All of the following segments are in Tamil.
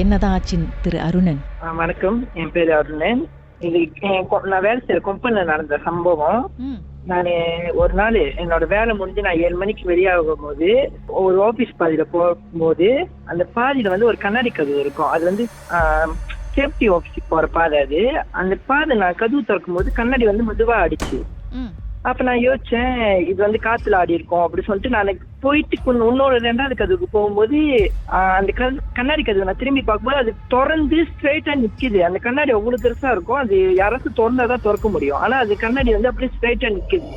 என்னதான் ஆச்சு திரு அருணன்? வணக்கம், என் பேரு அருணன். இது நான் வேலை செய்யற கம்பெனில நடந்த சம்பவம். நான் ஒரு நாள் என்னோட வேலை முடிஞ்சு நான் 7 மணிக்கு வெளியாகும் போது ஒரு ஆபீஸ் பாதையில போகும்போது அந்த பாதையில வந்து ஒரு கண்ணாடி கதவு இருக்கும். அது வந்து சேஃப்டி ஆபீஸுக்கு போற பாதை. அது அந்த பாதை நான் கதவு திறக்கும் போது கண்ணாடி வந்து மெதுவா அடிச்சு. அப்ப நான் யோசிச்சேன், இது வந்து காத்துல ஆடி இருக்கும் அப்படி சொல்லிட்டு நான் போயிட்டு இன்னொரு 2வது கதவுக்கு போகும்போது அந்த கண்ணாடி கதவு நான் திரும்பி பார்க்கும்போது அது திறந்து ஸ்ட்ரைட்டா நிக்குது. அந்த கண்ணாடி அவ்வளவு பெருசா இருக்கும், அது யாராச்சும் திறந்தாதான் திறக்க முடியும். ஆனா அது கண்ணாடி வந்து அப்படியே ஸ்ட்ரைட்டா நிக்குது.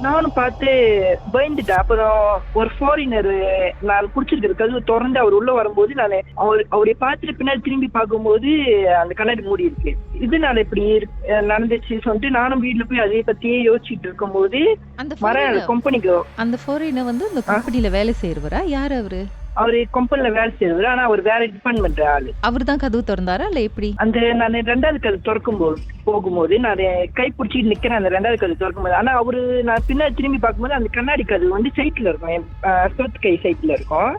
நானும் பார்த்து பயந்துட்டேன். அப்புறம் ஒரு ஃபாரினர் நான் குடிச்சிருக்கிற கதவு திறந்து அவர் உள்ள வரும்போது நான் அவரை பார்த்துட்டு பின்னாடி திரும்பி பார்க்கும்போது அந்த கண்ணாடி மூடி இருக்கு. இதனால இப்படி நடந்துச்சு சொல்லிட்டு நானும் வீட்டுல போய் அதை பத்தியே யோசிச்சுட்டு இருக்கும் போது கம்பெனிக்கு அந்த ஃபாரினர் வந்து அந்த கம்பெனில வேலை செய்யறவரா? யாரு அவரு? அவரு கம்பெனில வேலை செய்யறவரு, ஆனா அவர் வேற டிபார்ட்மெண்ட் ஆளு. அவரு தான் கதவு திறந்தாரா இல்ல எப்படி? அந்த நான் 2வது கதவு திறக்கும் போகும்போது நான் கை பிடிச்சிட்டு நிக்கிறேன் அந்த 2வது கதவு திறக்கும் போது. ஆனா அவரு நான் பின்னாடி திரும்பி பார்க்கும்போது அந்த கண்ணாடி கதவு வந்து சைட்ல இருக்கும், என் சொத்து கை சைட்ல இருக்கும்.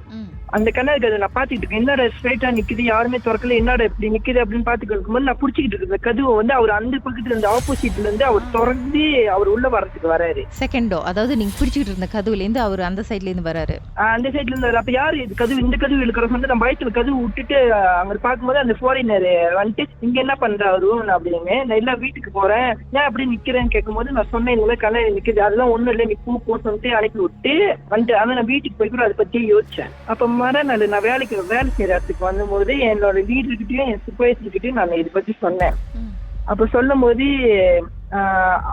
அந்த கண்ணாடி கதவு நான் பாத்துக்கிட்டு இருக்கேன், என்னடா ஸ்ட்ரைட்டா நிக்குது, யாருமே திறக்கல, என்னடா இப்படி நிக்குது அப்படின்னு பாத்துக்கிட்டு இருக்கும்போது நான் பிடிச்சிக்கிட்டு இருக்க கதவை வந்து அவர் அந்த பக்கத்துல இருந்து ஆப்போசிட்ல இருந்து அவர் திறந்து அவர் உள்ள வரதுக்கு வராரு. செகண்டோ, அதாவது நீங்க பிடிச்சிட்டு இருந்த கதவுல இருந்து அவர் அந்த சைட்ல இருந்து வராரு. அந்த சைட்ல இருந்து அப்ப யாரு இது கதவு, இந்த கதவு இருக்கிற வந்து நான் பயத்துல கதவு விட்டுட்டு அங்க பாக்கும்போது அந்த ஃபாரினர் வந்துட்டு இங்க என்ன பண்றாரு அப்படின்னு. நான் எல்லாம் வீட்டுக்கு போறேன், ஏன் அப்படி நிக்கிறேன்னு கேட்கும் போது நான் சொன்னேன், இந்த மாதிரி கண்ணாடி நிக்குது, அதெல்லாம் ஒண்ணும் இல்லை, நீ போ சொல்லிட்டு அனுப்பி விட்டு வந்துட்டு. ஆனா நான் வீட்டுக்கு போய் கூட அதை பத்தியே யோசிச்சேன். அப்ப மறுநாள் நான் வேலை செய்யற இடத்துக்கு வந்தபோது என்னோட வீட்டுக்கிட்டையும் என் சூப்பர்வைசர்கிட்டையும் நான் இதை பத்தி சொன்னேன். அப்ப சொல்லும் போது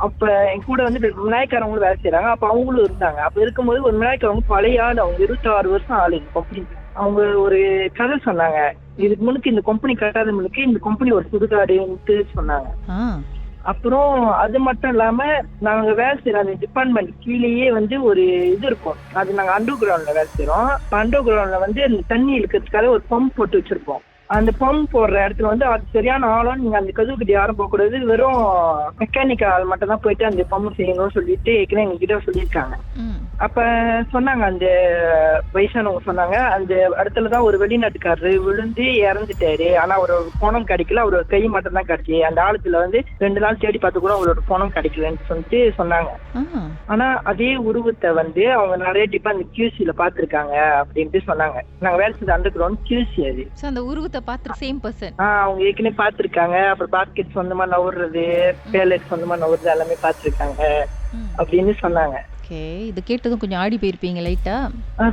அப்ப என் கூட வந்து விநாயகரவங்களும் வேலை செய்யறாங்க. அப்ப அவங்களும் இருந்தாங்க. அப்ப இருக்கும்போது ஒரு விநாயகரவங்க பழைய ஆள், அவங்க 26 வருஷம் ஆளு இந்த கம்பெனி. அவங்க ஒரு கதை சொன்னாங்க, இதுக்கு முன்னுக்கு இந்த கம்பெனி கட்டாத முன்னுக்கு இந்த கம்பெனி ஒரு சுடுகாடுன்ட்டு சொன்னாங்க. அப்புறம் அது மட்டும் இல்லாம நாங்க வேலை செய்யற அந்த டிபார்ட்மெண்ட் கீழேயே வந்து ஒரு இது இருக்கும், அது நாங்க அண்டர் கிரவுண்ட்ல வேலை செய்யறோம். அண்டர் கிரவுண்ட்ல வந்து அந்த தண்ணி இழுக்கிறதுக்காக ஒரு பம்ப் போட்டு வச்சிருப்போம். அந்த பம்ப் போடுற இடத்துல வந்து அது சரியான ஆளும் நீங்க அந்த கதவு கிட்ட யாரும் போக கூடாது, வெறும் மெக்கானிக்கல் ஆள் மட்டும் தான் போயிட்டு அந்த பம்ப் செய்யணும்னு சொல்லிட்டு ஏற்கனவே எங்க கிட்ட சொல்லியிருக்காங்க. அப்ப சொன்னாங்க, அந்த வயசானவங்க சொன்னாங்க, அந்த இடத்துலதான் ஒரு வெளிநாட்டுக்காரரு விழுந்து இறந்துட்டாரு. ஆனா அவரோட பணம் கிடைக்கல, அவரோட கை மட்டும் தான் கிடைச்சி. அந்த ஆளுத்துல வந்து 2 நாள் தேடி பார்த்து கூட அவரோட பணம் கிடைக்கலன்னு சொல்லிட்டு சொன்னாங்க. ஆனா அதே உருவத்தை வந்து அவங்க நிறைய டிபார்ட்மெண்ட் QC-ல பாத்துருக்காங்க அப்படின்ட்டு சொன்னாங்க. நாங்க வேலை செய்த அண்டர் கிரவுண்ட் QC அது. அந்த உருவத்தை பார்த்து சேம் பர்சன் அவங்க ஏற்கனவே பாத்துருக்காங்க. அப்புறம் பாஸ்கெட் சொந்தமா நவுறது, பேலட் சொந்தமா நவுறது எல்லாமே பாத்துருக்காங்க அப்படின்னு சொன்னாங்க. இது கேட்டதும் கொஞ்சம் ஆடி போயிருப்பீங்க லைட்டா?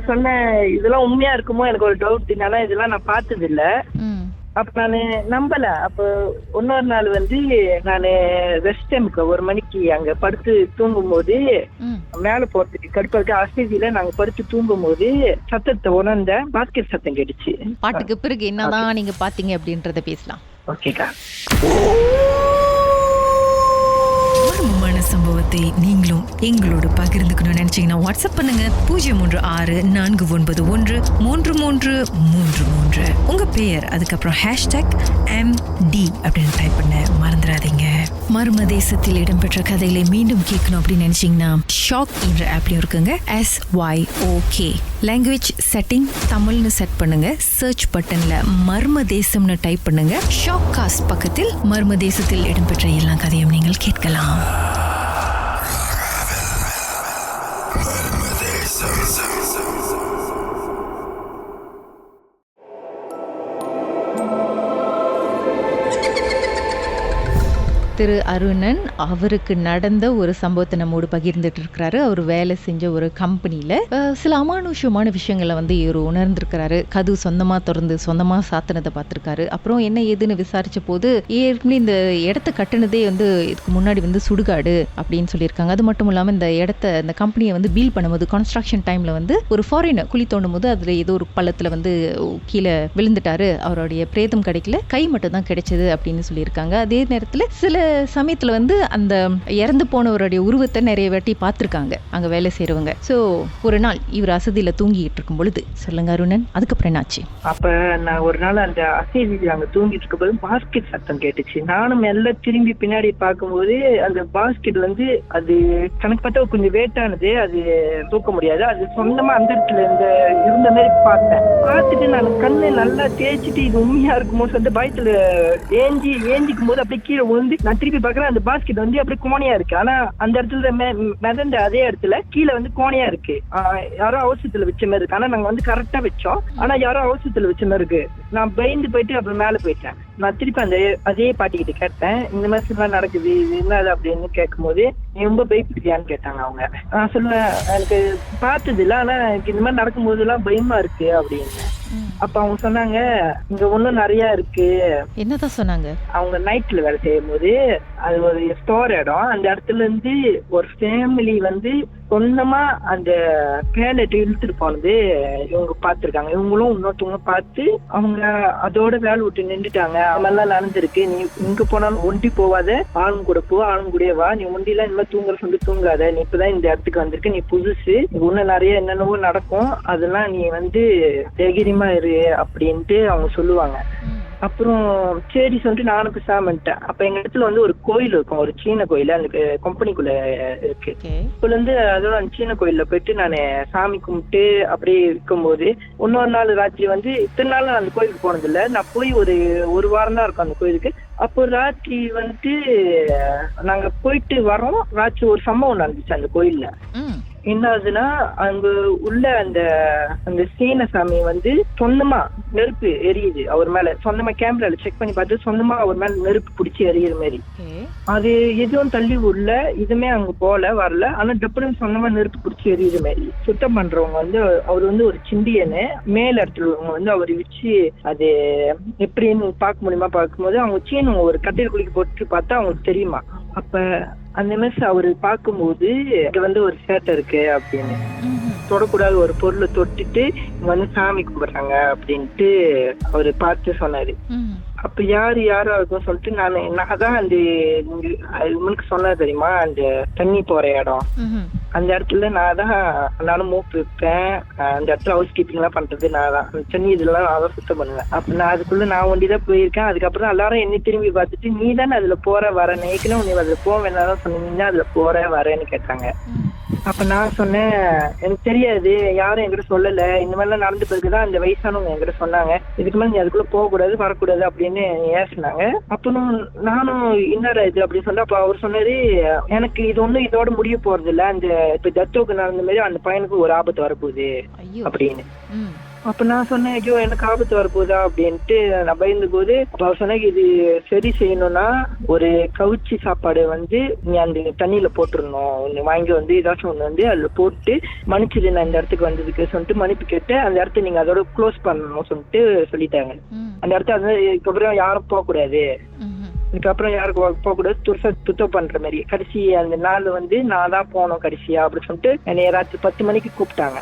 சொன்னேன், இதெல்லாம் உண்மையா இருக்குமோ எனக்கு ஒரு டவுட், இதெல்லாம் நான் பார்த்தது இல்ல. அப்ப நானு நம்பல. அப்ப இன்னொரு நாள் வந்து நானு ரெஸ்ட் டைமுக்கு 1 மணிக்கு அங்க படுத்து தூங்கும் போது மேல போறதுக்கு கடுப்பா அசதியில நாங்க படுத்து தூங்கும் போது சத்தத்தை உணர்ந்த பாஸ்கெட் சத்தம் கேட்டுச்சு. பாட்டுக்கு பிறகு என்னதான் நீங்க பாத்தீங்க அப்படின்றத பேசலாம். ஓகேக்கா. சம்பவத்தை நீங்களும் எங்களோடு பகிர்ந்துக்கணும்னு நினைச்சீங்கன்னா வாட்ஸ்அப் பண்ணுங்க 0364913333. உங்க பெயர் அதுக்கப்புறம் #MD அப்படின்னு டைப் பண்ண மறந்துடாதீங்க. மர்ம தேசத்தில் இடம்பெற்ற கதைகளை மீண்டும் கேட்கணும் அப்படின்னு நினைச்சீங்கன்னா ஷாக் என்ற ஆப்லயும் இருக்குங்க. SYOK லாங்குவேஜ் செட்டிங் தமிழ்னு செட் பண்ணுங்க. சர்ச் பட்டன்ல மர்ம தேசம்னு டைப் பண்ணுங்க. ஷாக் காஸ்ட் பக்கத்தில் மர்ம தேசத்தில் இடம்பெற்ற எல்லா கதையும் நீங்கள் கேட்கலாம். திரு அருணன் அவருக்கு நடந்த ஒரு சம்பவத்தை நம்மோடு பகிர்ந்துட்டு இருக்கிறாரு. அவர் வேலை செஞ்ச ஒரு கம்பெனியில சில அமானுஷ்யமான விஷயங்களை வந்து இவர் உணர்ந்திருக்கிறாரு. கதவு சொந்தமா திறந்து சொந்தமா சாத்தினதை பார்த்திருக்காரு. அப்புறம் என்ன ஏதுன்னு விசாரிச்ச போது ஏற்கனவே இந்த இடத்த கட்டினதே வந்து இதுக்கு முன்னாடி வந்து சுடுகாடு அப்படின்னு சொல்லியிருக்காங்க. அது மட்டும் இல்லாம இந்த கம்பெனியை வந்து பீல் பண்ணும்போது கன்ஸ்ட்ரக்ஷன் டைம்ல வந்து ஒரு ஃபாரினர் குழி தோண்டும் போது அதுல ஏதோ ஒரு பள்ளத்துல வந்து கீழே விழுந்துட்டாரு. அவருடைய பிரேதம் கிடைக்கல, கை மட்டும் தான் கிடைச்சது அப்படின்னு சொல்லியிருக்காங்க. அதே நேரத்துல சில சமயத்துல வந்து அந்த இறந்து போனவருடைய உருவத்தை நிறைய வாட்டி பார்த்திருக்காங்க அங்க வேலை செய்யறவங்க. சோ ஒரு நாள் இவர் அசதியில தூங்கிட்டு இருக்கும் பொழுது, சொல்லுங்க அருணன், அதுக்கப்புறம் என்னாச்சு? அப்ப நான் ஒரு நாள் அந்த அசைவி அங்க தூங்கிட்டு இருக்கும்போது பாஸ்கெட் சத்தம் கேட்டுச்சு. நானும் எல்லாம் திரும்பி பின்னாடி பார்க்கும்போது அந்த பாஸ்கெட் வந்து அது கணக்கு பார்த்தா கொஞ்சம் வேட்டானது, அது தூக்க முடியாது. அது சொந்தமா அந்த இடத்துல இருந்த மாதிரி பார்த்தேன். பார்த்துட்டு நான் கண்ணு நல்லா தேய்ச்சிட்டு இது உண்மையா இருக்குமோ சொல்லிட்டு பயத்துல ஏஞ்சிக்கும் போது அப்படியே கீழே விழுந்து நான் திருப்பி பார்க்கறேன். அந்த பாஸ்கெட் வந்து அப்படியே கோணையா இருக்கு. ஆனா அந்த இடத்துல மிதந்த அதே இடத்துல கீழே வந்து கோணையா இருக்கு. யாரோ அவசரத்துல வச்ச மாதிரி இருக்கு. ஆனா நாங்க வந்து கரெக்டா வச்சோம். ஆனா யாரோ அவசரத்துல வச்ச மாதிரி இருக்கு. நான் பயந்து போயிட்டு அப்புறம் மேல போயிட்டேன். நான் திருப்பி அதே பாட்டிக்கிட்ட கேட்டேன், இந்த மாதிரி எல்லாம் நடக்குது, இது என்னது அப்படின்னு கேட்கும் போது, நீ ரொம்ப பயப்படுத்தியான்னு கேட்டாங்க அவங்க. நான் சொல்லுவேன், எனக்கு பார்த்தது இல்லை, ஆனா எனக்கு இந்த மாதிரி நடக்கும் போது எல்லாம் பயமா இருக்கு அப்படின்னு. அப்ப அவங்க சொன்னாங்க, இங்க ஒண்ணும் நிறைய இருக்கு. என்னதான் சொன்னாங்க? அவங்க நைட்ல வேலை செய்யும் போது அது ஒரு ஸ்டோர் இடம். அந்த இடத்துல இருந்து ஒரு ஃபேமிலி வந்து சொந்தமா அந்த பேலட் இழுத்துட்டு போனது இவங்க பாத்துருக்காங்க. இவங்களும் இன்னொருத்தவங்க பார்த்து அவங்க அதோட வேலை விட்டு நின்றுட்டாங்க. அவெல்லாம் நடந்திருக்கு. நீ இங்க போனாலும் ஒண்டி போவாத, ஆளுங்க கூட போ, ஆளுங்க கூட வா. நீ ஒண்டிலாம் இந்த மாதிரி தூங்குற சொல்லி தூங்காத. நீ இப்பதான் இந்த இடத்துக்கு வந்திருக்கு, நீ புதுசு, இன்னும் நிறைய என்னென்னவோ நடக்கும், அதெல்லாம் நீ வந்து தைரியமா இரு அப்படின்ட்டு அவங்க சொல்லுவாங்க. அப்புறம் சரி சொல்லிட்டு நானும் பேசாமட்டேன். அப்ப எங்க இடத்துல வந்து ஒரு கோயில் இருக்கும், ஒரு சீன கோயில் அந்த கம்பெனிக்குள்ள இருக்கு. இப்ப வந்து அதோட அந்த சீன கோயில்ல போயிட்டு நான் சாமி கும்பிட்டு அப்படியே இருக்கும்போது இன்னொரு நாள் ராத்திரி வந்து இத்தனை நாள் நான் அந்த கோயிலுக்கு போனது இல்லை. நான் போய் ஒரு வாரம் தான் இருக்கும் அந்த கோயிலுக்கு. அப்போ ராத்திரி வந்து நாங்க போயிட்டு வரோம். ராத்திரி ஒரு சம்பவம் நடந்துச்சு அந்த கோயில்ல. என்ன ஆகுதுன்னா, அங்க உள்ள அந்த சீன சாமி வந்து சொந்தமா நெருப்பு எரியுது அவர் மேல. சொந்தமா கேமரால செக் பண்ணி பார்த்து சொந்தமா அவர் மேல நெருப்பு பிடிச்சி எரியுற மாதிரி. அது எதுவும் தள்ளி உள்ள இதுமே அங்க வரல. ஆனா டப்புனு சொந்தமா நெருப்பு பிடிச்சி எரியுற மாதிரி. சுத்தம் பண்றவங்க வந்து அவர் வந்து ஒரு சிண்டியனு மேல இடத்துல வந்து அவர் வச்சு அது எப்படின்னு பார்க்க முடியுமா பார்க்கும்போது அவங்க சீன ஒரு கட்டையில் குளிக்க போட்டு பார்த்தா அவங்களுக்கு தெரியுமா. அப்ப அந்த மாதிரி அவரு பார்க்கும்போது இங்க வந்து ஒரு சேட்டை இருக்கு அப்படின்னு, தொடக்கூடாது ஒரு பொருளை தொட்டுட்டு இங்க வந்து சாமி கும்பிடுறாங்க அப்படின்ட்டு அவரு பார்த்து சொன்னாரு. அப்ப யாரும் இருக்கும் சொல்லிட்டு நான் தான் அந்த உங்களுக்கு சொன்னது தெரியுமா, அந்த தண்ணி போற இடம், அந்த இடத்துல நானும் மூப்பு வைப்பேன். அந்த இடத்துல ஹவுஸ் கீப்பிங் எல்லாம் பண்றது நான் தான். தண்ணி இதெல்லாம் நான் தான் சுத்தம் பண்ணுவேன். அப்ப நான் அதுக்குள்ள நான் ஒண்டிதான் போயிருக்கேன். அதுக்கப்புறம் எல்லாரும் என்ன திரும்பி பார்த்துட்டு நீ தானே அதுல போற வர நேக்கணும், நீ அதுல போக வேணாலும் சொன்னீங்கன்னா அதுல போற வரேன்னு கேட்டாங்க. அப்ப நான் சொன்னேன், எனக்கு தெரியாது, யாரும் என்கிட்ட சொல்லல, இந்த மாதிரிலாம் நடந்து பிறகுதான் அந்த வயசானவங்க என்கிட்ட சொன்னாங்க, இதுக்கு மேலே நீ அதுக்குள்ள போகக்கூடாது வரக்கூடாது அப்படின்னு ஏசினாங்க. அப்புறம் நானும் என்னடா இது அப்படின்னு சொன்னா, அப்ப அவர் சொன்னாரு, எனக்கு இது ஒண்ணும் இதோட முடிய போறது இல்ல, அந்த இப்ப தத்தோக்கு நடந்த மாதிரி அந்த பையனுக்கு ஒரு ஆபத்து வரப்போகுது அப்படின்னு. அப்ப நான் சொன்னேன், ஐயோ எனக்கு ஆபத்து வரப்போதா அப்படின்ட்டு நான் பயந்த போது அப்ப அவர் சொன்ன, இது சரி செய்யணும்னா ஒரு கவுச்சி சாப்பாடு வந்து நீ அந்த தண்ணியில போட்டுருணும், ஒண்ணு வாங்கி வந்து ஏதாச்சும் ஒண்ணு வந்து அதுல போட்டு மன்னிச்சுது நான் இந்த இடத்துக்கு வந்ததுக்கு சொல்லிட்டு மன்னிப்பு கேட்டு அந்த இடத்த நீங்க அதோட க்ளோஸ் பண்ணணும் சொல்லிட்டு சொல்லிட்டாங்க. அந்த இடத்த அது இதுக்கப்புறம் யாரும் போக கூடாது, இதுக்கப்புறம் யாருக்கு போகக்கூடாது, சுத்தம் பண்ற மாதிரி. கடைசி அந்த நாள் வந்து நான் தான் போனோம் கடைசியா அப்படின்னு சொல்லிட்டு என்னை ராத்திரி 10 மணிக்கு கூப்பிட்டாங்க.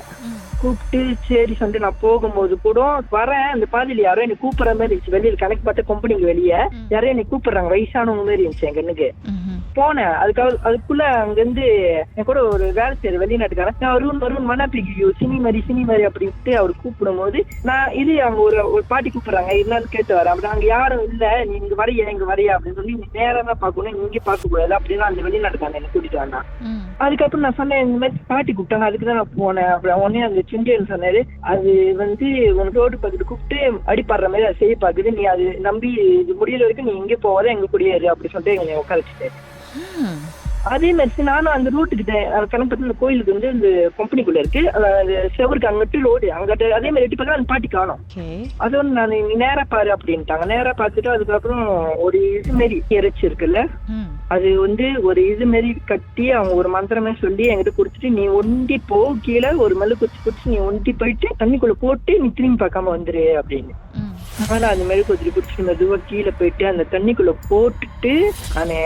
கூப்பிட்டு சரி சொல்லிட்டு நான் போகும்போது கூட வரேன், அந்த பாதியில யாரோ என்னை கூப்பிடுற மாதிரி இருந்துச்சு. வெளியில கணக்கு பார்த்த கம்பெனிக்கு வெளியே யாரோ என்னை கூப்பிடுறாங்க, வயசானவங்க மாதிரி இருந்துச்சு என் கண்ணுக்கு. போனேன். அதுக்குள்ள அங்க இருந்து என் கூட ஒரு வேலை செய்யற வெளிநாட்டுக்காரன் வருண் மனாப்பிக்கு சினி மாதிரி அப்படின்ட்டு அவர் கூப்பிடும் போது நான் இது அவங்க ஒரு பாட்டி கூப்பிடுறாங்க, என்னன்னு கேட்டு வரேன். அப்படி அங்க யாரும் இல்ல, நீ இங்க வரையா அப்படின்னு சொல்லி நீ நேரம் தான் பாக்கணும், இங்க பார்க்க கூடாது அப்படின்னு அந்த வெளிநாட்டுக்காரன் என்ன கூட்டிட்டு வந்தான். அதுக்கப்புறம் நான் சொன்னேன், இந்த மாதிரி பாட்டி கூப்பிட்டாங்க, அதுக்குதான் நான் போனேன். அப்புறம் உடனே அந்த சிண்டியன் சொன்னாரு, அது வந்து உனக்கு ரோடு பக்கத்து கூப்பிட்டு அடிப்படுற மாதிரி அதை செய்ய பாக்குது, நீ அது நம்பி இது முடியல வரைக்கும் நீ இங்கே போவாத, எங்க கூடிய அப்படி சொல்லிட்டு எங்க உட்கார வச்சுட்டேன். அதே மாதிரி நானும் அந்த ரூட்டுக்கிட்ட கணக்கு பார்த்து இந்த கோயிலுக்கு வந்து இந்த கம்பெனிக்குள்ள இருக்கு, செவருக்கு அங்கிட்டு ரோடு அங்கிட்ட அதே மாதிரி எட்டி பார்க்க அந்த பாட்டி காணும். அது ஒன்று நான் நேரா பாரு அப்படின்ட்டாங்க. நேரா பார்த்துட்டு அதுக்கப்புறம் ஒரு இது மாரி இறைச்சி இருக்குல்ல, அது வந்து ஒரு இது மாரி கட்டி அவங்க ஒரு மந்திரமே சொல்லி என்கிட்ட குடிச்சிட்டு நீ ஒண்டி போ, கீழே ஒரு மல்லு குடிச்சு நீ ஒண்டி போயிட்டு தண்ணிக்குள்ள போட்டு நீ திரும்பி பார்க்காம வந்துரு அப்படின்னு. ஆனா அந்த மெழுகுவர்த்தி பிடிச்சி மெதுவா கீழே போயிட்டு அந்த தண்ணிக்குள்ள போட்டுட்டு நானு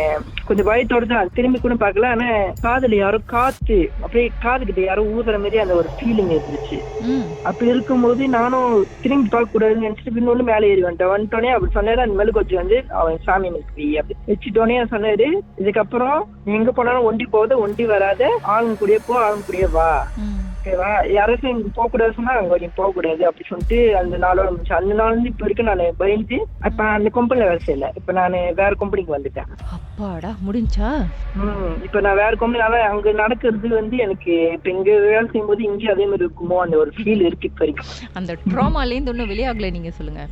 கொஞ்சம் பயத்தோட தான் திரும்பி கூட பார்க்கல. ஆனா காதுல யாரோ காத்து அப்படியே காதுகிட்ட யாரோ ஊதுற மாதிரி அந்த ஒரு ஃபீலிங் இருந்துச்சு. அப்படி இருக்கும்போது நானும் திரும்பி பார்க்க கூடாதுன்னு நினைச்சிட்டு இன்னொன்னு மேலே ஏறி வந்துட்டோன்னே அப்படி சொன்னாரு. அந்த மெழுகுவர்த்தி வந்து அவன் சாமி எனக்கு அப்படி வச்சுட்டோன்னே சொன்னாரு, இதுக்கப்புறம் நீ எங்க போனாலும் ஒண்டி போகாத, ஒண்டி வராத, ஆளுங்க கூடயே போ, ஆளுங்க கூடயே வா, ஓகேவா, யாராச்சும் போக கூடாது சொன்னா அங்க நீ போக கூடாது அப்படி சொல்லிட்டு அந்த நாளோட முடிச்சு. அந்த நாள் வந்து இப்ப வரைக்கும் நான் பயந்து இப்ப அந்த கம்பெனில வேலை செய்யல. இப்ப நான் வேற கம்பெனிக்கு வந்துட்டேன். அப்பாடா, முடிஞ்சா? இப்ப நான் வேற கம்பெனினால அங்க நடக்கிறது வந்து எனக்கு இப்ப இங்க வேலை செய்யும் போது இங்கே அதே மாதிரி இருக்குமோ அந்த ஒரு ஃபீல் இருக்கு இப்ப வரைக்கும். அந்த ட்ராமால இருந்து ஒன்னும் வெளியாகல நீங்க சொல்லுங்க.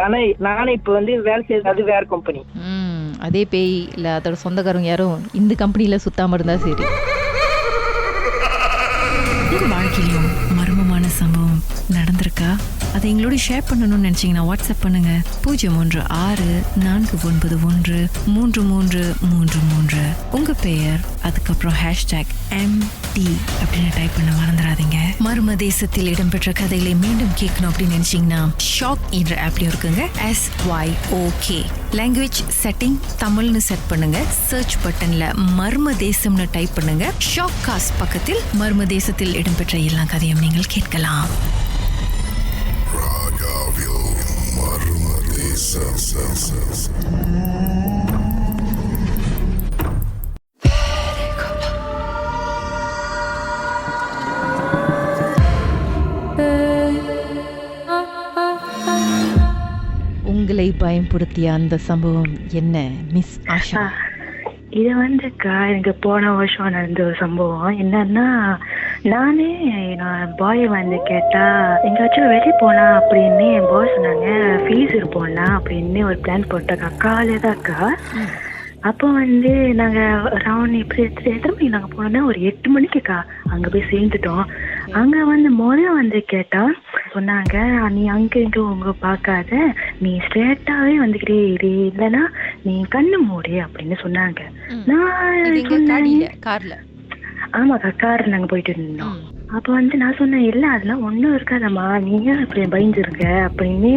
ஆனா நானே இப்ப வந்து வேலை செய்யறது அது வேற கம்பெனி. அதே பேய் இல்ல அதோட சொந்தக்காரங்க யாரும் இந்த கம்பெனில சுத்தாம இருந்தா சரி. வாழ்க்கையிலும் மர்மமான சம்பவம் நடந்திருக்கா? அதை எங்களோட ஷேர் பண்ணணும்னு நினைச்சீங்கன்னா வாட்ஸ்அப் பண்ணுங்க 016-493-3333. உங்க பெயர் அதுக்கப்புறம் #MD அப்படின்னு டைப் பண்ண மறந்துடாதீங்க. மர்ம தேசத்தில் இடம்பெற்ற கதைகளை மீண்டும் கேட்கணும் அப்படின்னு நினைச்சீங்கன்னா ஷாக் என்ற ஆப்லயும் இருக்குங்க. SYOK லாங்குவேஜ் செட்டிங் தமிழ்னு செட் பண்ணுங்க. சர்ச் பட்டன்ல மர்ம தேசம்னு டைப் பண்ணுங்க. ஷாக் காஸ்ட் பக்கத்தில் மர்ம தேசத்தில் இடம்பெற்ற எல்லா கதையும் நீங்கள் கேட்கலாம். உங்களை பயன்படுத்திய அந்த சம்பவம் என்ன மிஸ் ஆஷா? இது வந்துக்கா எனக்கு போன வருஷம் நடந்த ஒரு சம்பவம். என்னன்னா, நானே நான் பாய் வந்து கேட்டா எங்கேயாச்சும் வெளியே போனா அப்படின்னு என் பாய் சொன்னாங்க. ஃபீஸர் போடலாம் அப்படின்னு ஒரு பிளான் போட்டோக்கா. காலையிலதாக்கா. அப்போ வந்து நாங்க ரவுண்ட் இப்படி எத்தனை மணிக்கு நாங்க போனோம்னா ஒரு 8 மணிக்குக்கா அங்க போய் சேர்ந்துட்டோம். அங்க வந்து வந்து கேட்டா சொன்னாங்க, நீ அங்க இங்க உங்க பார்க்காத, நீ ஸ்ட்ரெயிட்டாவே வந்துக்கிட்டே இரு, இல்லைன்னா நீ கண்ணு மூடு அப்படின்னு சொன்னாங்க. நான் சொன்னேன், ஆமாக்கா கார்ல நாங்க போயிட்டு இருந்தோம். அப்ப வந்து நான் சொன்னேன், இல்ல அதெல்லாம் ஒண்ணும் இருக்காதம்மா, நீங்க அப்படி பயந்துருங்க அப்படின்னு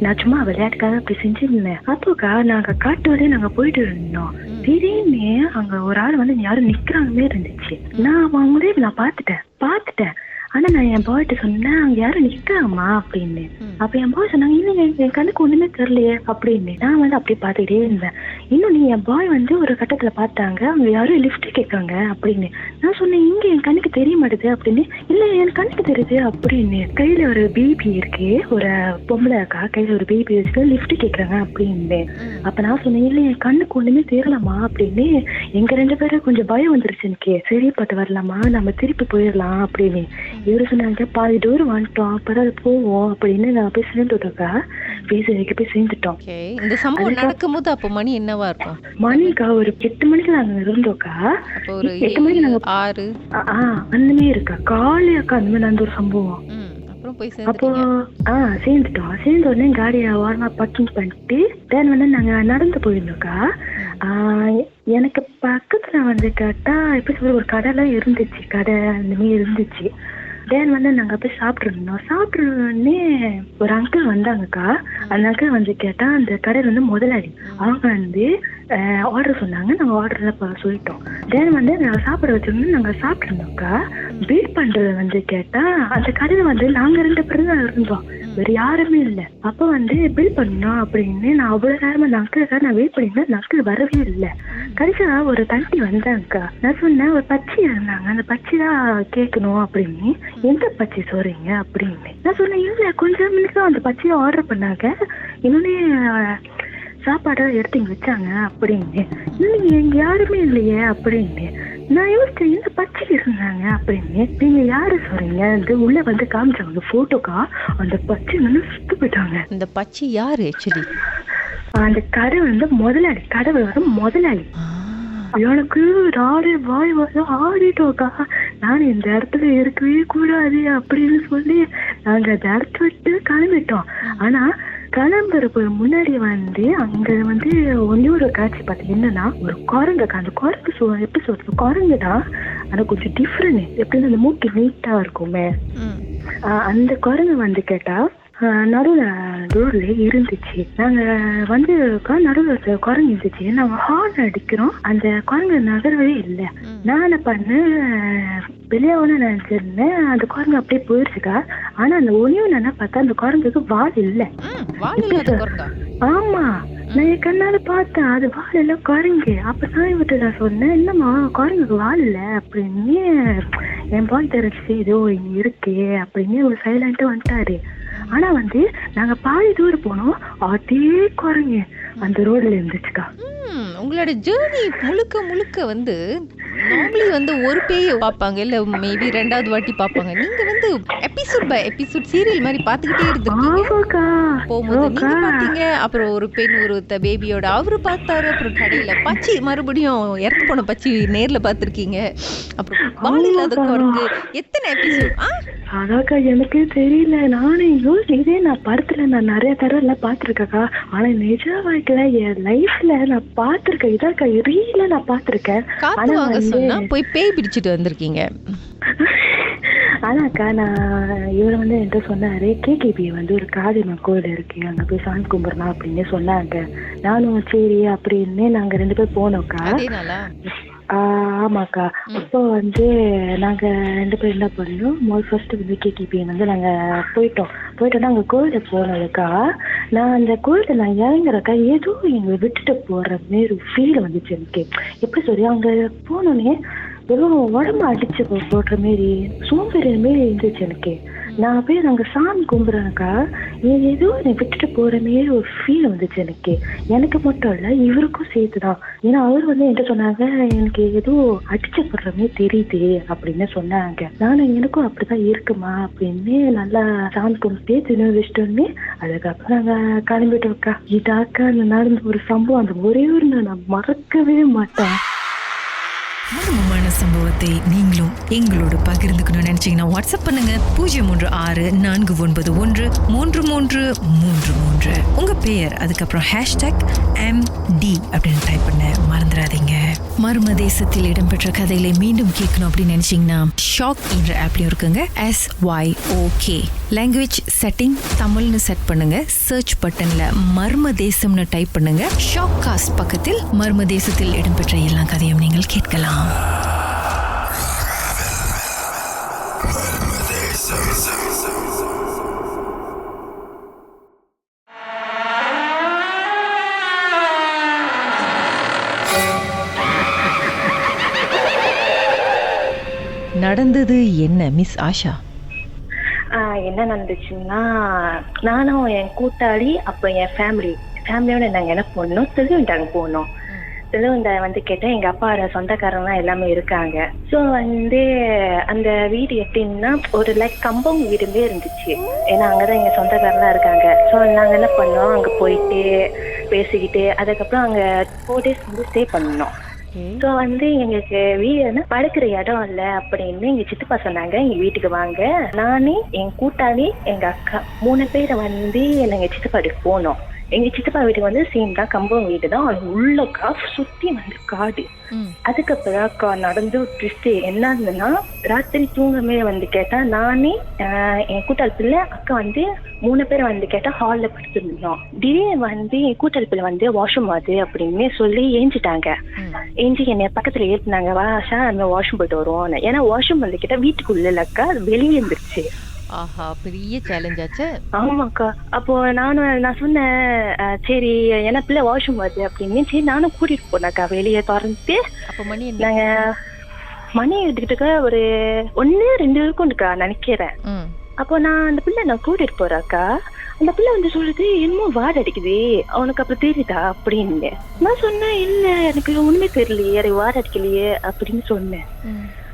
நான் சும்மா விளையாட்டுக்காக அப்படி செஞ்சிருந்தேன். அப்போக்கா நாங்க காட்டு வரையும் நாங்க போயிட்டு இருந்தோம். திடீர்னு அங்க ஒரு ஆள் வந்து யாரும் நிக்கிறாங்களே இருந்துச்சு. நான் அவங்களே நான் பாத்துட்டேன். ஆனா நான் என் பாய்கிட்ட சொன்னேன், அங்க யாரும் நிக்காமா அப்படின்னு. அப்ப என் பாய் சொன்னாங்க, இல்ல என் கண்ணுக்கு ஒண்ணுமே தெரியலையே அப்படின்னு. நான் வந்து அப்படியே பாத்துக்கிட்டே இருந்தேன். இன்னும் நீ என் பாய் வந்து ஒரு கட்டத்துல பார்த்தாங்க, அவங்க யாரும் லிஃப்ட் கேட்காங்க அப்படின்னு. நான் சொன்னேன், இங்க என் கண்ணுக்கு தெரிய மாட்டேது அப்படின்னு. இல்ல என் கண்ணுக்கு தெரியுது அப்படின்னு. கையில ஒரு பேபி இருக்கு, ஒரு பொம்பளை அக்கா கையில ஒரு பேபி வச்சுட்டு லிஃப்ட் கேக்குறாங்க அப்படின்னு. அப்ப நான் சொன்னேன், இல்ல என் கண்ணுக்கு ஒண்ணுமே தெரியலாமா அப்படின்னு. எங்க 2 பேரும் கொஞ்சம் பயம் வந்துருச்சு எனக்கு. சரி பார்த்து வரலாமா, நம்ம திருப்பி போயிடலாம் அப்படின்னு. இவரு சொன்னாங்க, பாதி தூரம் வந்துட்டோம், அப்பதான் போவோம் அப்படின்னு. நான் போய் சேர்ந்துட்டோக்கா, பேசுறதுக்கு போய் சேர்ந்துட்டோம். இந்த சம்பவம் நடக்கும்போது அப்ப மணி என்னவா இருக்கும்? மணிக்கா ஒரு 8 மணிக்கு நாங்க இருந்தோக்கா. 8 மணிக்கு நாங்க 6 அந்த மாதிரி இருக்கா காலையாக்கா அந்த மாதிரி நடந்த ஒரு சம்பவம். அப்போ சேர்ந்துட்டோம். சேர்ந்த உடனே காடியை ஓரமா பார்க்கிங் பண்ணிட்டு தென் வந்து நாங்க நடந்து போயிருந்தோக்கா. எனக்கு பக்கத்துல வந்து கேட்டா எப்படி சொல்ற ஒரு கடைலாம் இருந்துச்சு, கடை அந்த மாதிரி இருந்துச்சு. தென் வந்து நாங்க போய் சாப்பிட்டுருந்தோம். சாப்பிட்டுருந்தோடனே ஒரு அங்கிள் வந்தாங்கக்கா. அந்த அங்கிள் வந்து கேட்டா அந்த கடையில வந்து முதலாளி. அவங்க வந்து ஆர்டர் சொன்னாங்க. நாங்க ஆர்டர்ல சொல்லிட்டோம். தென் வந்து நாங்க சாப்பிட வச்சிருந்தோம். நாங்க சாப்பிட்டுருந்தோம்க்கா. பில் பண்றது வந்து கேட்டா அந்த கடையில வந்து நாங்க 2 பேரும் தான் இருந்தோம், வேற யாருமே இல்லை. அப்ப வந்து பில் பண்ணணும் அப்படின்னு நான் அவ்வளவு நேரமா அந்த அங்கிளுக்காக நான் வெயிட் பண்ணிருந்தேன். அந்த அங்கிள் வரவே இல்லை. கடைசியா ஒரு தண்டி வந்தாங்கக்கா. நான் சொன்னேன், ஒரு பச்சி இருந்தாங்க, அந்த பச்சி தான் கேட்கணும் அப்படின்னு. எந்த பச்சி சொல்றீங்க அப்படின்னு. நான் சொன்னேன், இல்ல கொஞ்சம் மணிக்கு அந்த பச்சியை ஆர்டர் பண்ணாங்க, இன்னொன்னு சாப்பாடு எடுத்து இங்க வச்சாங்க அப்படின்னு. இல்லைங்க எங்க யாருமே இல்லையே அப்படின்னு. நான் யோசிச்சேன், இந்த பச்சை இருந்தாங்க அப்படின்னு. நீங்க யாரு சொல்றீங்க? உள்ள வந்து காமிச்சாங்க போட்டோக்கா. அந்த பச்சை வந்து சுத்து போயிட்டாங்க. இந்த பச்சை யாரு ஆக்சுவலி? அந்த கடை வந்து முதலாளி. கடை வந்து முதலாளி. எனக்கு வாய் ஆடிட்டோக்கா. நான் இந்த இடத்துல இருக்கவே கூடாது அப்படின்னு சொல்லி நாங்க அந்த இடத்த விட்டு கிளம்பிட்டோம். ஆனா கிளம்புறப்ப முன்னாடி வந்து அங்க வந்து ஒன்னே ஒரு காட்சி பார்த்தீங்க. என்னன்னா ஒரு குரங்குக்கா. அந்த குரங்கு எப்படி சொல்றது, குரங்கு தான், ஆனா கொஞ்சம் டிஃப்ரெண்ட். எப்படின்னு அந்த மூக்கு நீட்டா இருக்குமே, அந்த குரங்கு வந்து கேட்டா நடுவுல ரோட்ல இருந்துச்சு. நாங்க வந்து நடுவுல குரங்கு இருந்துச்சு. நாங்க ஹார்ன் அடிக்கிறோம், அந்த குரங்கு நகரவே இல்லை. நான் என்ன பண்ணேன், வெளியாவன நினைச்சிருந்தேன், அந்த குரங்கு அப்படியே போயிருச்சுக்கா. ஆனா அந்த ஒளியும் என்ன பார்த்தா அந்த குரங்குக்கு வால் இல்லை. ஆமா, நான் என் கண்ணால பார்த்தேன், அது வால் எல்லாம் குரங்கு. அப்ப சாமி விட்டு நான் சொன்னேன், என்னம்மா குரங்குக்கு வால் இல்லை அப்படின்னு. என் பாய் தெரிஞ்சு ஏதோ இங்க இருக்கு அப்படின்னு ஒரு சைலண்டா வந்துட்டாரு. ஆனா வந்து நாங்க பாதி தூரம் போனோம், அதே குரங்கு அந்த ரோட்ல இருந்துச்சுக்கா. உங்களோட ஜேர்னி முழுக்க முழுக்க வந்து நார்மலி வந்து ஒரு பேயை பார்ப்பாங்க, இல்ல மேபி ரெண்டாவது வாட்டி பார்ப்பாங்க. நீங்க வந்து எபிசோட் பை எபிசோட் சீரியல் மாதிரி பாத்துக்கிட்டே இருந்திருக்கீங்க. போகும்போது நீங்க பாத்தீங்க, அப்புறம் ஒரு பெண் ஒரு பேபியோட அவரு பார்த்தாரு, அப்புறம் கடையில பச்சி மறுபடியும் இறந்து போன பச்சி நேர்ல பாத்திருக்கீங்க, அப்புறம் வால் இல்லாத குரங்கு. எத்தனை எபிசோட்? அதாக்கா எனக்கு தெரியல. நானே இதே நான் படத்துல நான் நிறைய தடவை எல்லாம் பாத்திருக்கேக்கா. ஆனா நிஜ வாழ்க்கையில என் லைஃப்ல நான் பாத்திருக்கேன். இதாக்கா ரீல நான் பாத்திருக்கேன். காத்து வாங்க சொன்னா போய் பேய் பிடிச்சிட்டு வந்திருக்கீங்க. ஆனாக்கா நான் இவரை வந்து என்கிட்ட சொன்னாரு, கேகேபி வந்து ஒரு காளியம்மன் கோயில் இருக்கு, அங்க போய் சாமி கும்பிடலாம் அப்படின்னு சொன்னாங்க. நானும் சரி அப்படின்னு நாங்க 2 பேர் போனோம்க்கா. ஆமாக்கா. அப்போ வந்து நாங்க 2 பேர் என்ன பண்ணோம், ஃபர்ஸ்ட் வந்து கேகேபி வந்து நாங்க போயிட்டோம்னா அங்க கோயில போனதுக்கா. நான் அந்த கோயில நான் இறங்குறக்கா ஏதோ எங்களை விட்டுட்டு போற மாரி ஃபீல் வந்துச்சு எனக்கு. எப்படி சொல்லி அங்க போனோன்னே வெறும் உடம்பு அடிச்சு போடுற மாரி சோம்பேறி மாரி இருந்துச்சு எனக்கு. நான் போய் நாங்க சாமி கும்பிட்றேன்க்கா, ஏதோ என்னை விட்டுட்டு போற மாரி ஒரு ஃபீல் வந்துச்சு எனக்கு. எனக்கு மட்டும் இல்ல, இவருக்கும் சேர்த்துதான். ஏன்னா அவர் வந்து என்கிட்ட சொன்னாங்க, எனக்கு ஏதோ அடிச்சு போடுற மாதிரி தெரியுது அப்படின்னு சொன்னாங்க. நானும் எனக்கும் அப்படிதான் இருக்குமா அப்படின்னு நல்லா சாமி கும்பிட்டு தின்னு வச்சிட்டோன்னே அதுக்கப்புறம் நாங்க கிளம்பிட்டோம்க்கா. இதாக்கா நடந்த ஒரு சம்பவம், அந்த ஒரே ஒரு நான் மறக்கவே மாட்டேன். மர்மமான சம்பவத்தை நீங்களும் எங்களோடு பகிர்ந்துக்கணும்னு நினைச்சீங்கன்னா வாட்ஸ்அப் பண்ணுங்க 036-493-3333. உங்க பெயர் அதுக்கப்புறம் #MD அப்படின்னு டைப் பண்ண மறந்துடாதீங்க. மர்ம தேசத்தில் இடம்பெற்ற கதைகளை மீண்டும் கேட்கணும் அப்படின்னு நினைச்சீங்கன்னா ஷாக் என்ற ஆப்லயும் இருக்குங்க. SYOK லாங்குவேஜ் செட்டிங் தமிழ்னு செட் பண்ணுங்க. சர்ச் பட்டன்ல மர்ம தேசம்னு டைப் பண்ணுங்க. ஷாக் காஸ்ட் பக்கத்தில் மர்ம தேசத்தில் இடம்பெற்ற எல்லா கதையும் நீங்கள் கேட்கலாம். நடந்தது என்ன மிஸ் ஆஷா? என்ன நடந்துச்சுன்னா, நானும் என் கூட்டாளி அப்புறம் என் ஃபேமிலியோட நாங்க என்ன பண்ணோம், திருவண்டாங்க போனோம். திருவண்டா வந்து கேட்டேன், எங்க அப்பாவோட சொந்தக்காரங்க எல்லாமே இருக்காங்க. ஸோ வந்து அந்த வீடு எப்படின்னா ஒரு கம்பவுண்ட் வீடுமே இருந்துச்சு. ஏன்னா அங்கதான் எங்க சொந்தக்காரலாம் இருக்காங்க. ஸோ நாங்க என்ன பண்ணோம், அங்க போயிட்டு பேசிக்கிட்டு அதுக்கப்புறம் அங்க 4 days வந்து ஸ்டே பண்ணோம். ஸோ வந்து எங்களுக்கு வீடு படுக்கிற இடம் இல்லை அப்படின்னு எங்க சித்தப்பா சொன்னாங்க, எங்க வீட்டுக்கு வாங்க. நானே என் கூட்டாளி எங்க அக்கா 3 பேரை வந்து எங்க சித்தப்பா வீட்டுக்கு போனோம். எங்க சித்தப்பா வீட்டுக்கு வந்து சேம் தான், கம்பம் வீடு தான். அது உள்ளக்கா சுத்தி வந்து காடு. அதுக்கப்புறம் அக்கா நடந்து ஒரு ட்விஸ்ட் என்ன இருந்ததுன்னா, ராத்திரி தூங்கமே வந்து கேட்டா நானே என் கூட்டாளி பிள்ளை அக்கா வந்து 3 பேரை வந்து கேட்டா ஹால்ல படுத்துருந்தோம். திடீர்னு வந்து என் கூட்டாளி பிள்ளை வந்து வாஷ்ரூம் ஆகுது அப்படின்னு சொல்லி ஏஞ்சிட்டாங்க. ஏஞ்சி என்னை பக்கத்துல ஏற்றினாங்க, வாஷா நம்ம வாஷ்ரூம் போயிட்டு வருவோம். ஏன்னா வாஷ்ரூம் வந்து கேட்டா வீட்டுக்குள்ள இல்லக்கா, அது வெளியே இருந்துருச்சு. ஆஹா, பெரிய சேலஞ்ச் ஆச்சு. ஆமாக்கா. அப்போ நான் சொன்னேன், சரி ஏன்னா பிள்ளை வாஷ்ரூம் வருது அப்படின்னு சரி நானும் கூட்டிட்டு போனேக்கா வெளியே திறந்துட்டு. அப்ப நாங்க மணி எடுத்துக்கிட்டு ஒரு 1-2 இருக்கும்க்கா நினைக்கிறேன். அப்போ நான் அந்த பிள்ளை நான் கூட்டிட்டு போறாக்கா. அந்த பிள்ளை வந்து சொல்லுது, என்னமோ வாடை அடிக்குது, அவனுக்கு அப்புறம் தெரியுதா அப்படின்னு. நான் சொன்னேன், இல்ல எனக்கு ஒண்ணுமே தெரியலையே, எனக்கு வாடை அடிக்கலையே அப்படின்னு சொன்னேன்.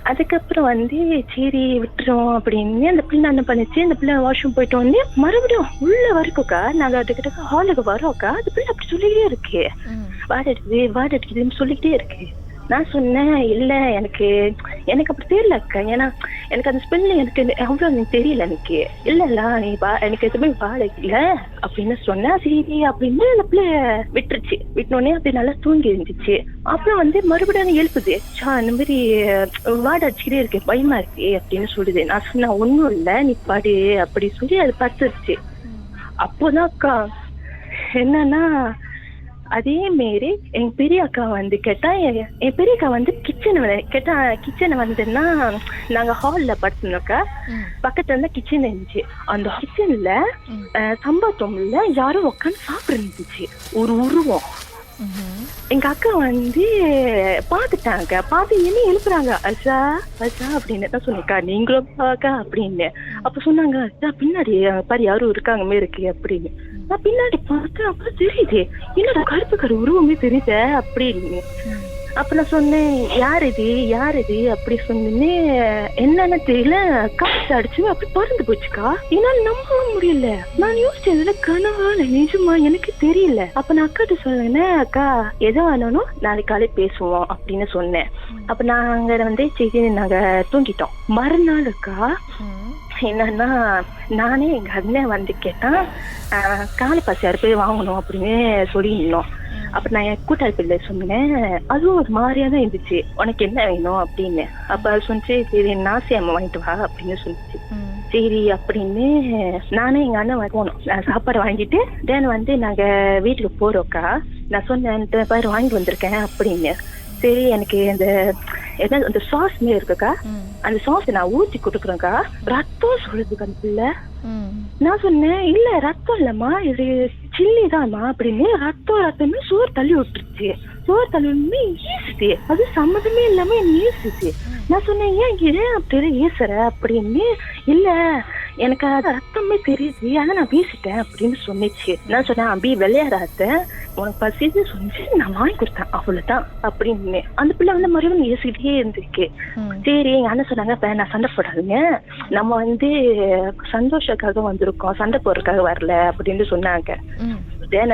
அதுக்கப்புறம் வந்து சரி விட்டுரும் அப்படின்னு அந்த பிள்ளை என்ன பண்ணிச்சு, அந்த பிள்ளை வாஷ்ரூம் போயிட்டு வந்து மறுபடியும் உள்ள வரைக்கும்க்கா நாங்க அதுக்கிட்ட ஹாலுக்கு வரோம்க்கா. அந்த பிள்ளை அப்படி சொல்லிட்டே இருக்கு, வாடை அடிக்குதுன்னு சொல்லிக்கிட்டே இருக்கு. நான் சொன்னேன், இல்ல எனக்கு அப்படி தெரியல அக்கா, ஏன்னா எனக்கு அந்த ஸ்மெல் எனக்கு அவ்வளவு தெரியல எனக்கு. இல்ல நீ எனக்கு எதுவுமே வாடை இல்லை அப்படின்னு சொன்னா சரி அப்படின்னு அந்த பிள்ளை விட்டுருச்சு. விட்டோடனே அப்படி நல்லா தூங்கி இருந்துச்சு. அப்புறம் வந்து மறுபடியும் எழுப்புது, இந்த மாதிரி வாடை அடிச்சுக்கிட்டே இருக்கு, பயமா இருக்கு அப்படின்னு சொல்லுது. நான் சொன்ன ஒன்னும் இல்லை, நீ பாடு அப்படி சொல்லி அது படுத்துருச்சு. அப்போதான் அக்கா என்னன்னா அதே மாரி எங்க பெரிய அக்கா வந்து கேட்டா, என் பெரிய அக்கா வந்து கிச்சனை வந்துன்னா நாங்க ஹால்ல படுத்தோம்னாக்கா பக்கத்துல இருந்தா கிச்சன் இருந்துச்சு. அந்த கிச்சன்ல சம்பாத்தோம்ல யாரும் உட்காந்து சாப்பிட்டு இருந்துச்சு ஒரு உருவம். எங்க அக்கா வந்து பாத்துட்டாங்க, பார்த்து என்ன எழுப்புறாங்க, அச்சா அச்சா அப்படின்னு தான் சொன்னேக்கா, நீங்களும் அக்கா அப்படின்னு. அப்ப சொன்னாங்க, அச்சா பின்னாடி பாரு யாரும் இருக்காங்க மாரி இருக்கு அப்படின்னு. நான் பின்னாடி பார்த்தேன், அப்புறம் தெரியுது என்னோட கருப்பு உருவமே தெரியுது அப்படின்னு. அப்ப நான் சொன்னேன், யார் இது அப்படி சொன்னேன்னு, என்னன்னு தெரியல, காசு அடிச்சு அப்படி பறந்து போச்சுக்கா. என்னால நம்பவும் முடியல. நான் யோசிச்சதுல கனவா நிஜமா எனக்கு தெரியல. அப்ப நான் அக்காட்ட சொன்னேன், அக்கா எதோ ஆனாலும் நாளைக்கு காலை பேசுவோம் அப்படின்னு சொன்னேன். அப்ப நாங்க வந்து சரி நாங்க தூங்கிட்டோம். மறுநாள் அக்கா என்னன்னா, நானே எங்க அண்ணன் வந்து கேட்டான், காலை பசியாரு போய் வாங்கணும் அப்படின்னு சொல்லிடணும். அப்ப நான் என் கூட்டாளி பிள்ளை சொன்னேன், அதுவும் ஒரு மாதிரியா தான் இருந்துச்சு, உனக்கு என்ன வேணும் அப்படின்னு. அப்ப அது சொன்னிச்சு, சரி நாசியாம வாங்கிட்டு வா அப்படின்னு சொல்லிச்சு. சரி அப்படின்னு நானே எங்க அண்ணன் போனோம். சாப்பாடு வாங்கிட்டு தென் வந்து நாங்க வீட்டுக்கு போறோம்க்கா. நான் சொன்னேன், பாரு வாங்கி வந்திருக்கேன் அப்படின்னு. சரி எனக்கு அந்த சாஸ் இருக்குக்கா, அந்த சாஸ் நான் ஊத்தி கொடுக்குறேன்க்கா. ரத்தம் சொல்லுதுக்கா அந்த பிள்ளை. நான் சொன்னேன், இல்ல ரத்தம் இல்லம்மா, இது சில்லி தான்மா அப்படின்னு. ரத்தமே சோறு தள்ளி விட்டுருச்சு. சோறு தள்ளி ஈசுது, அது சம்மதமே இல்லாம ஈசுது. நான் சொன்னேன், ஏன் அப்படி ஈசுற அப்படின்னு. இல்ல எனக்கு அது ரத்தமே தெரியுது, ஆனா நான் வீசிட்டேன் அப்படின்னு சொன்னிச்சு. நான் சொன்னேன், அபி விளையாடாத, உனக்கு பசின்னு சொன்னிச்சு, நான் வாங்கி கொடுத்தேன் அவ்வளவுதான் அப்படின்னு. அந்த பிள்ளை வந்து மறுபடியும் ஏசிக்கிட்டே இருந்துருக்கு. சரி எங்க அண்ணன் சொன்னாங்க, இப்ப நான் சண்டை போடாதீங்க, நம்ம வந்து சந்தோஷக்காக வந்திருக்கோம், சண்டை போடுறதுக்காக வரல அப்படின்னு சொன்னாங்க.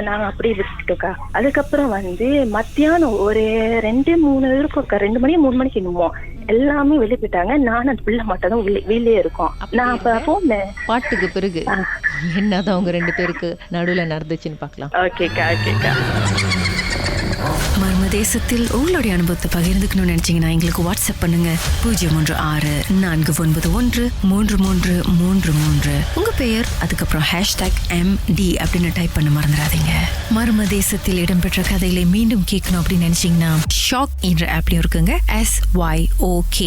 நாங்க அப்படியே விட்டுட்டோக்கா. அதுக்கப்புறம் வந்து மத்தியானம் ஒரு 2-3 இருக்கும்க்கா, 2 மணி 3 மணிக்கு என்னமோ எல்லாமே வெளியே போயிட்டாங்க. நானும் அந்த பிள்ளை மட்டும் தான் வெளியே இருக்கோம். நான் அப்ப போனேன். பாட்டுக்கு பிறகு என்னதான் அவங்க 2 பேருக்கு நடுவுல நடந்துச்சுன்னு பார்க்கலாம். ஓகேக்கா ஓகேக்கா. மர்மதேசத்தில் உங்களுடைய அனுபவத்தை பகிர்ந்துக்கணும்னு நினைச்சீங்கன்னா எங்களுக்கு வாட்ஸ்அப் பண்ணுங்க 016-491-3333. உங்க பெயர் அதுக்கப்புறம் #MD அப்படின்னு டைப் பண்ண மறந்துடாதீங்க. மர்மதேசத்தில் இடம்பெற்ற கதைகளை மீண்டும் கேட்கணும் அப்படின்னு நினைச்சீங்கன்னா ஷாக் என்ற ஆப்லயும் இருக்குங்க. SYOK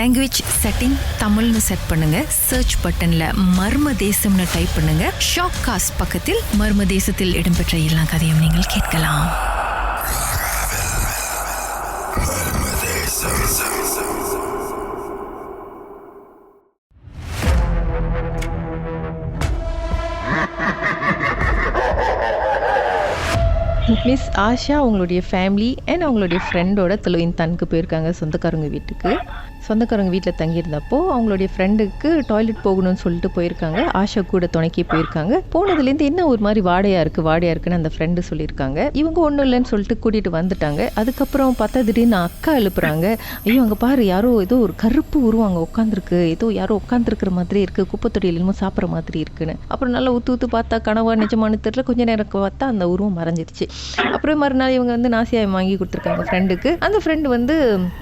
லாங்குவேஜ் செட்டிங் தமிழ்னு செட் பண்ணுங்க. சர்ச் பட்டன்ல மர்மதேசம்னு டைப் பண்ணுங்க. ஷாக் காஸ்ட் பக்கத்தில் மர்மதேசத்தில் இடம்பெற்ற எல்லா கதையும் நீங்கள் கேட்கலாம். மிஸ் ஆஷா அவங்களுடைய ஃபேமிலி அண்ட் அவங்களுடைய ஃப்ரெண்டோட தலுவின்தானுக்கு போயிருக்காங்க சொந்தக்காரங்க வீட்டுக்கு. சொந்தக்காரங்க வீட்டில் தங்கியிருந்தப்போ அவங்களுடைய ஃப்ரெண்டுக்கு டாய்லெட் போகணும்னு சொல்லிட்டு போயிருக்காங்க. ஆஷா கூட துணைக்கி போயிருக்காங்க. போனதுலேருந்து என்ன ஒரு மாதிரி வாடையாக இருக்குன்னு அந்த ஃப்ரெண்டு சொல்லியிருக்காங்க. இவங்க ஒன்றும் இல்லைன்னு சொல்லிட்டு கூட்டிகிட்டு வந்துட்டாங்க. அதுக்கப்புறம் பார்த்தா திடீர்னு அக்கா எழுப்புறாங்க, ஐயோ அங்கே பாரு யாரோ ஏதோ ஒரு கருப்பு உருவாங்க உட்காந்துருக்கு, ஏதோ யாரோ உட்காந்துருக்கிற மாதிரி இருக்குது, குப்பைத்தொட்டியில் என்னமோ சாப்பிட்ற மாதிரி இருக்குன்னு. அப்புறம் நல்லா ஊற்று பார்த்தா கனவா நிஜமானு தெரியல. கொஞ்சம் நேரம் பார்த்தா அந்த உருவம் மறைஞ்சிருச்சு. அப்புறம் மறுநாள் இவங்க வந்து நாசியாயம் வாங்கி கொடுத்துருக்காங்க ஃப்ரெண்டுக்கு. அந்த ஃப்ரெண்டு வந்து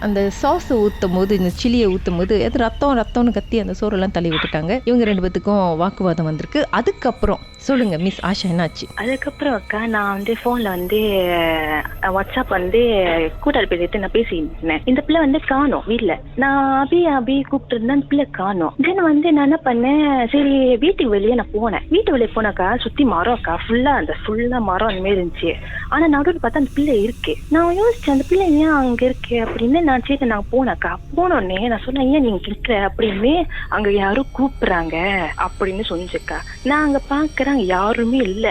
அந்த சாஸை ஊற்றும் போது, இந்த சில்லியை ஊற்றும் போது அது ரத்தம்னு கத்தி அந்த சோறெல்லாம் தள்ளி விட்டுட்டாங்க. இவங்க 2 பேத்துக்கும் வாக்குவாதம் வந்திருக்கு. அதுக்கப்புறம் சொல்லுங்க மிஸ் ஆஷா என்னாச்சு? அதுக்கப்புறம் அக்கா நான் வந்து போன்ல வந்து வாட்ஸ்அப் வந்து கூட்டாளி பேசிட்டு நான் பேசியிருந்தேன். இந்த பிள்ளை வந்து காணோம் வீட்டுல. நான் அபி கூப்பிட்டு இருந்தேன், அந்த பிள்ளை காணோம். தென் வந்து நான் என்ன பண்ணேன், சரி வீட்டுக்கு வெளியே நான் போனேன். வீட்டு வெளியே போனாக்கா சுத்தி மரம் அக்கா, ஃபுல்லா மரம் அந்த மாதிரி இருந்துச்சு. ஆனா நடுவில் பார்த்தா அந்த பிள்ளை இருக்கு. நான் யோசிச்சேன், அந்த பிள்ளை ஏன் அங்க இருக்கு அப்படின்னு. நான் சரி நான் போனேக்கா. போனோடனே நான் சொன்னேன், ஏன் நீங்க கேட்கிற அப்படின்னு. அங்க யாரும் கூப்பிடுறாங்க அப்படின்னு சொன்னிச்சுக்கா. நான் அங்க பாக்குறேன் யாருமே இல்ல.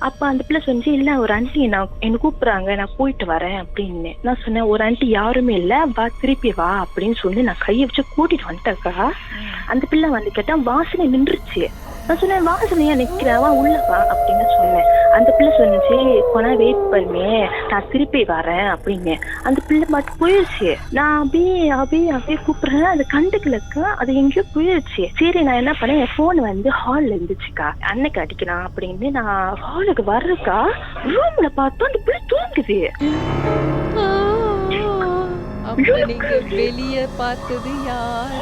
அப்ப அந்த பிள்ளை சொன்னிச்சு, இல்ல ஒரு ஆண்டி என்ன கூப்பிடுறாங்க, நான் போயிட்டு வரேன் அப்படின்னு. நான் சொன்னேன், ஒரு ஆண்டி யாருமே இல்ல, வா திருப்பி வா அப்படின்னு சொல்லி நான் கையை வச்சு கூட்டிட்டு வந்துட்டேக்கா. அந்த பிள்ளை வந்து கேட்டா வாசனை நின்றுச்சு. நான் சொன்னேன், வாசனையா நிக்கிறவா உள்ள வா அப்படின்னு சொன்னேன். அந்த பிள்ளை சொன்னிச்சு, கொஞ்ச வெயிட் பண்ணு நான் திருப்பி வரேன் அப்படின்னு. அந்த பிள்ளை மட்டும் போயிடுச்சு. நான் அப்படியே கூப்பிடுறேன், அது கண்டுக்கலக்கா, அது எங்கேயோ போயிடுச்சு. சரி நான் என்ன பண்ணேன், என் போன் வந்து ஹால்ல இருந்துச்சுக்கா. அன்னைக்கு அடிக்கலாம் அப்படின்னு நான் ஹாலுக்கு வர்றக்கா, ரூம்ல பார்த்தா அந்த பிள்ளை தூங்குது. அப்ப நீங்க வெளிய பார்த்தது யாரு?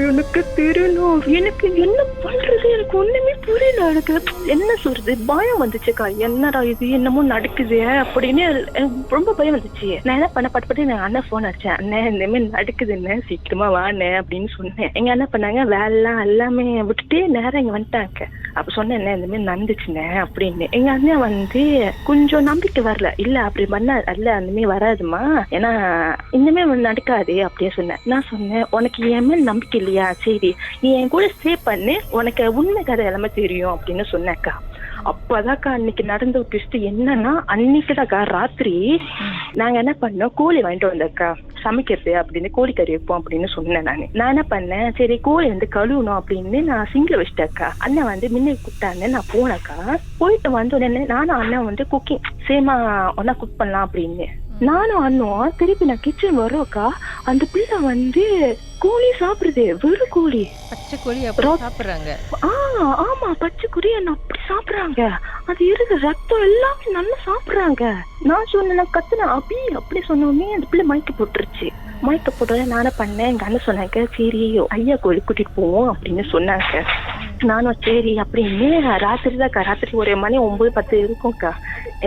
எனக்கு தெரியணும். எனக்கு என்ன பண்றது, எனக்கு ஒண்ணுமே புரியல. எனக்கு என்ன சொல்றது, பயம் வந்துச்சுக்கா. என்னடா இது, என்னமோ நடக்குது அப்படின்னு எனக்கு ரொம்ப பயம் வந்துச்சு. நான் என்ன பண்ண பட்டு எங்க அண்ணன் போன் அடிச்சேன். அண்ணன் இந்த மாதிரி நடக்குதுன்னு, சீக்கிரமா வாண்ணே அப்படின்னு சொன்னேன். எங்க என்ன பண்ணாங்க, வேலை எல்லாமே விட்டுட்டு நேரம் இங்க வந்துட்டாங்க. அப்ப சொன்னேன், என்ன இந்த மாதிரி நடந்துச்சுன்னு அப்படின்னு. எங்க அண்ணன் வந்து கொஞ்சம் நம்பிக்கை வரல. இல்ல அப்படி பண்ண அல்ல, அந்த மாதிரி வராதுமா, ஏன்னா இந்த மாதிரி நடக்காது அப்படின்னு சொன்னேன். நான் சொன்னேன், உனக்கு என் மேல் நம்பிக்கை இல்லையா, சரி நீ என் கூட ஸ்டே பண்ணு, உனக்கு உண்மை கதை எல்லாமே தெரியும் அப்படின்னு சொன்னேக்கா. அப்பதாக்கா அன்னைக்கு நடந்த ஒரு ட்விஸ்ட் என்னன்னா, அன்னைக்குதாக்கா ராத்திரி நாங்க என்ன பண்ணோம், கோழி வாங்கிட்டு வந்தோக்கா சமைக்கிறது அப்படின்னு, கோழிக்கறி வைப்போம் அப்படின்னு சொன்னேன். நான் என்ன பண்ணேன், சரி கோழி வந்து கழுவணும் அப்படின்னு நான் சிங்கிள் வச்சிட்டேக்கா. அண்ணன் வந்து முன்ன கூப்பிட்டான்னு நான் போனேக்கா. போயிட்டு வந்து உடனே நானும் அண்ணன் வந்து குக்கிங் சேமா ஒன்னா குக் பண்ணலாம் அப்படின்னு நானும் அண்ணும் திருப்பி நான் கிச்சன் வரோக்கா. அந்த பிள்ளை வந்து கோழி சாப்பிடுது, வெறும் கோழி, பச்சை கோழி அப்படி சாப்பிடுறாங்க. ஆமா பச்சை கோழி என்ன அப்படி சாப்பிடுறாங்க. அது இருக்கு ரத்தம் எல்லாமே நல்லா சாப்பிடுறாங்க. நான் சொன்ன கத்துன அபி அப்படி சொன்னோமே அந்த பிள்ளை மயக்க போட்டுருச்சு. மயக்க போட்டோட நானே பண்ணேன். எங்க அண்ணன் சொன்னாங்க, சரி ஐயா கோழி கூட்டிட்டு போவோம் அப்படின்னு சொன்னாங்க. நானும் சரி அப்படின்னு ராத்திரி ஒரு மணி 9-10 இருக்கும்க்கா.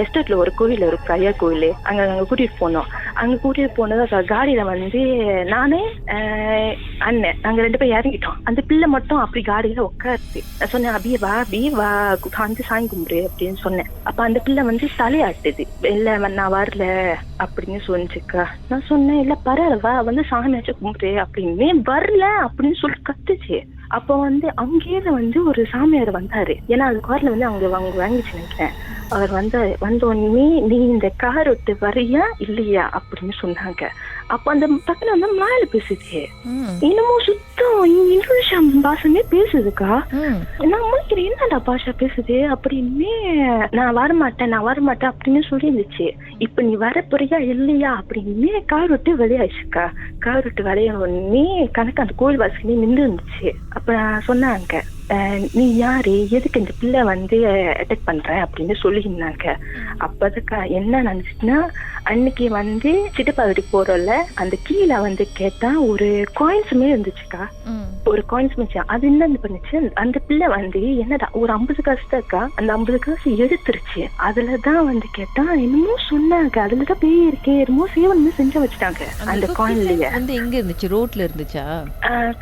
எஸ்டேட்ல ஒரு கோயில் இருக்கு, ஐயா கோயில். அங்க கூட்டிட்டு போனோம். அங்க கூட்டிட்டு போனது காடியில வந்து நானே அண்ணன் நாங்க 2 பேரும் இறங்கிட்டோம். அந்த பிள்ளை மட்டும் அப்படி காடியில உட்காருச்சு. நான் சொன்னேன், அபிய வா அபி வா வந்து சாமி கும்பிடு அப்படின்னு சொன்னேன். அப்ப அந்த பிள்ளை வந்து தலையாட்டுது, இல்ல நான் வரல அப்படின்னு சொன்னிச்சுக்கா. நான் சொன்னேன், இல்ல பரவாயில்ல வா வந்து சாமியாச்சும் கும்பிடு அப்படின்னு. வரல அப்படின்னு சொல்லி கத்துச்சு. அப்ப வந்து அங்கேயே வந்து ஒரு சாமியார் வந்தாரு. ஏன்னா அது கார்ல வந்து அவங்க வாங்கிச்சு நினைக்கிறேன். அவர் வந்தோடனே நீ இந்த கார் விட்டு வரியா இல்லையா அப்படின்னு சொன்னாங்க. அப்ப அந்த பக்கம் வந்து மலையாள பேசுது, இன்னமும் சுத்தம் இந்தோனேஷியா பாஷமே பேசுதுக்கா. நான் முடிக்கிறேன், என்னடா பாஷா பேசுது அப்படின்னு. நான் வரமாட்டேன் அப்படின்னு சொல்லி இருந்துச்சு. இப்ப நீ வர போறியா இல்லையா அப்படின்னு கார் விட்டு வெளியாயிடுச்சுக்கா. கார் விட்டு வெளியானே கணக்கு அந்த கோயில் வாசலே நின்று இருந்துச்சு. அப்ப சொன்னாங்க, நீ யாரு, எதுக்கு இந்த பிள்ளை வந்து அட்டாக் பண்ற அப்படின்னு சொல்லியிருந்தாங்க. அப்பதுக்கா என்ன நினைச்சுன்னா, அன்னைக்கு வந்து சித்தப்பா வீட்டுக்கு போறோம்ல, அந்த கீழே வந்து கேட்டா ஒரு காயின்ஸுமே இருந்துச்சுக்கா. ஒரு காயின்ஸ் மிச்சம். அது என்ன பண்ணுச்சு, அந்த பிள்ளை வந்து என்னடா ஒரு 50 காசு தான்க்கா, அந்த 50 காசு எடுத்துருச்சு. அதுலதான் வந்து கேட்டா என்னமோ சொன்னாங்க, அதுலதான் பேய் இருக்கே, என்னமோ சேவன் செஞ்சு வச்சுட்டாங்க அந்த காயின்லயே. வந்து எங்க இருந்துச்சு, ரோட்ல இருந்துச்சா?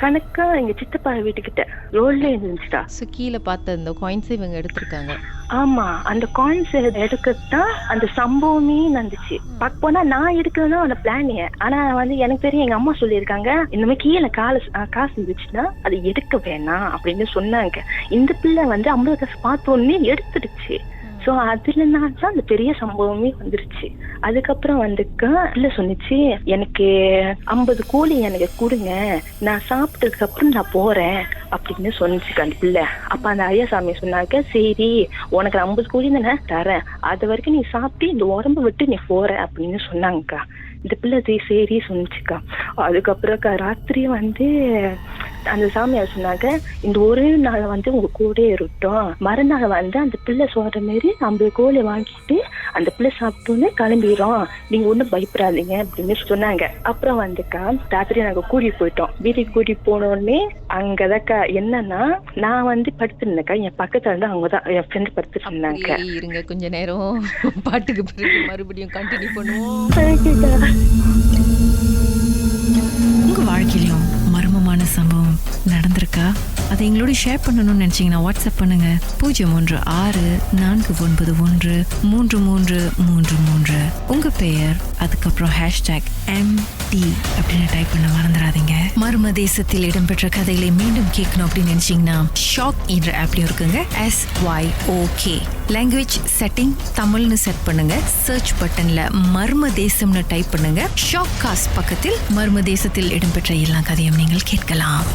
கணக்கா எங்க சித்தப்பா வீட்டுக்கிட்ட ரோட்ல இருந்துச்சுக்கா. கீழே பார்த்த அந்த காயின்ஸ் இவங்க எடுத்திருக்காங்க. ஆமா, அந்த காயின்ஸ் எடுக்கத்தான் அந்த சம்பவமே நடந்துச்சு. பார்க்க போனா நான் எடுக்கிறதா அந்த பிளான். ஆனா வந்து எனக்கு தெரியும், எங்க அம்மா சொல்லியிருக்காங்க, இந்த மாதிரி கீழே காசு இருந்துச்சுன்னா அது எடுக்க வேணாம் அப்படின்னு சொன்னாங்க. இந்த பிள்ளை வந்து 50 காசு பார்த்தோன்னே எடுத்துடுச்சு. ஸோ அதுலனால தான் அந்த பெரிய சம்பவமே வந்துருச்சு. அதுக்கப்புறம் வந்துக்கா இல்லை சொன்னிச்சு, எனக்கு 50 கோழி எனக்கு கொடுங்க, நான் சாப்பிட்டதுக்கு அப்புறம் நான் போறேன் அப்படின்னு சொன்னிச்சுக்கா அந்த பிள்ளை. அப்ப அந்த ஐயாசாமி சொன்னாங்க, சரி உனக்கு 50 கோழி தானே தரேன், அது வரைக்கும் நீ சாப்பிட்டு இந்த உடம்பு விட்டு நீ போற அப்படின்னு சொன்னாங்கக்கா. இந்த பிள்ளை சரி சொன்னிச்சுக்கா. அதுக்கப்புறம் ராத்திரி வந்து அந்த சாமியார் சொன்னாங்க, இந்த ஒரே நாள் வந்து உங்க கூட இருக்கட்டும், மறுநாள் வந்து அந்த பிள்ளை சொல்ற மாரி 50 கோழி வாங்கிட்டு அந்த பிள்ளை சாப்பிட்டோன்னு கிளம்பிடும், நீங்க ஒன்றும் பயப்படாதீங்க அப்படின்னு சொன்னாங்க. அப்புறம் வந்துக்கா ராத்திரி நாங்க கூட்டிட்டு போயிட்டோம். வீட்டுக்கு கூட்டிட்டு போனோடனே அங்கதாக்கா என்னன்னா, நான் வந்து படுத்துருந்தேக்கா, என் பக்கத்துல இருந்து அவங்கதான் என் ஃப்ரெண்ட் படுத்து சொன்னாங்க. இருங்க கொஞ்ச நேரம், பாட்டுக்கு பிறகு மறுபடியும் கண்டினியூ பண்ணுவோம். உங்க வாழ்க்கையிலும் மர்மமான சம்பவம் நடந்திருக்கா? அதை எங்களோட ஷேர் பண்ணணும்னு நினைச்சீங்கன்னா வாட்ஸ்அப் பண்ணுங்க 016-493-3333. உங்க பெயர், அதுக்கப்புறம் #MD அப்படின்னு டைப் பண்ண மறந்துடாதீங்க. மர்ம தேசத்தில் இடம்பெற்ற கதைகளை மீண்டும் கேட்கணும் அப்படின்னு நினைச்சீங்கன்னா ஷாக் என்ற ஆப்லயும் இருக்குங்க. SYOK லாங்குவேஜ் செட்டிங் தமிழ்னு செட் பண்ணுங்க. சர்ச் பட்டன்ல மர்ம தேசம்னு டைப் பண்ணுங்க. ஷாக் காஸ்ட் பக்கத்தில் மர்ம தேசத்தில் இடம்பெற்ற எல்லா கதையும் நீங்கள் கேட்கலாம்.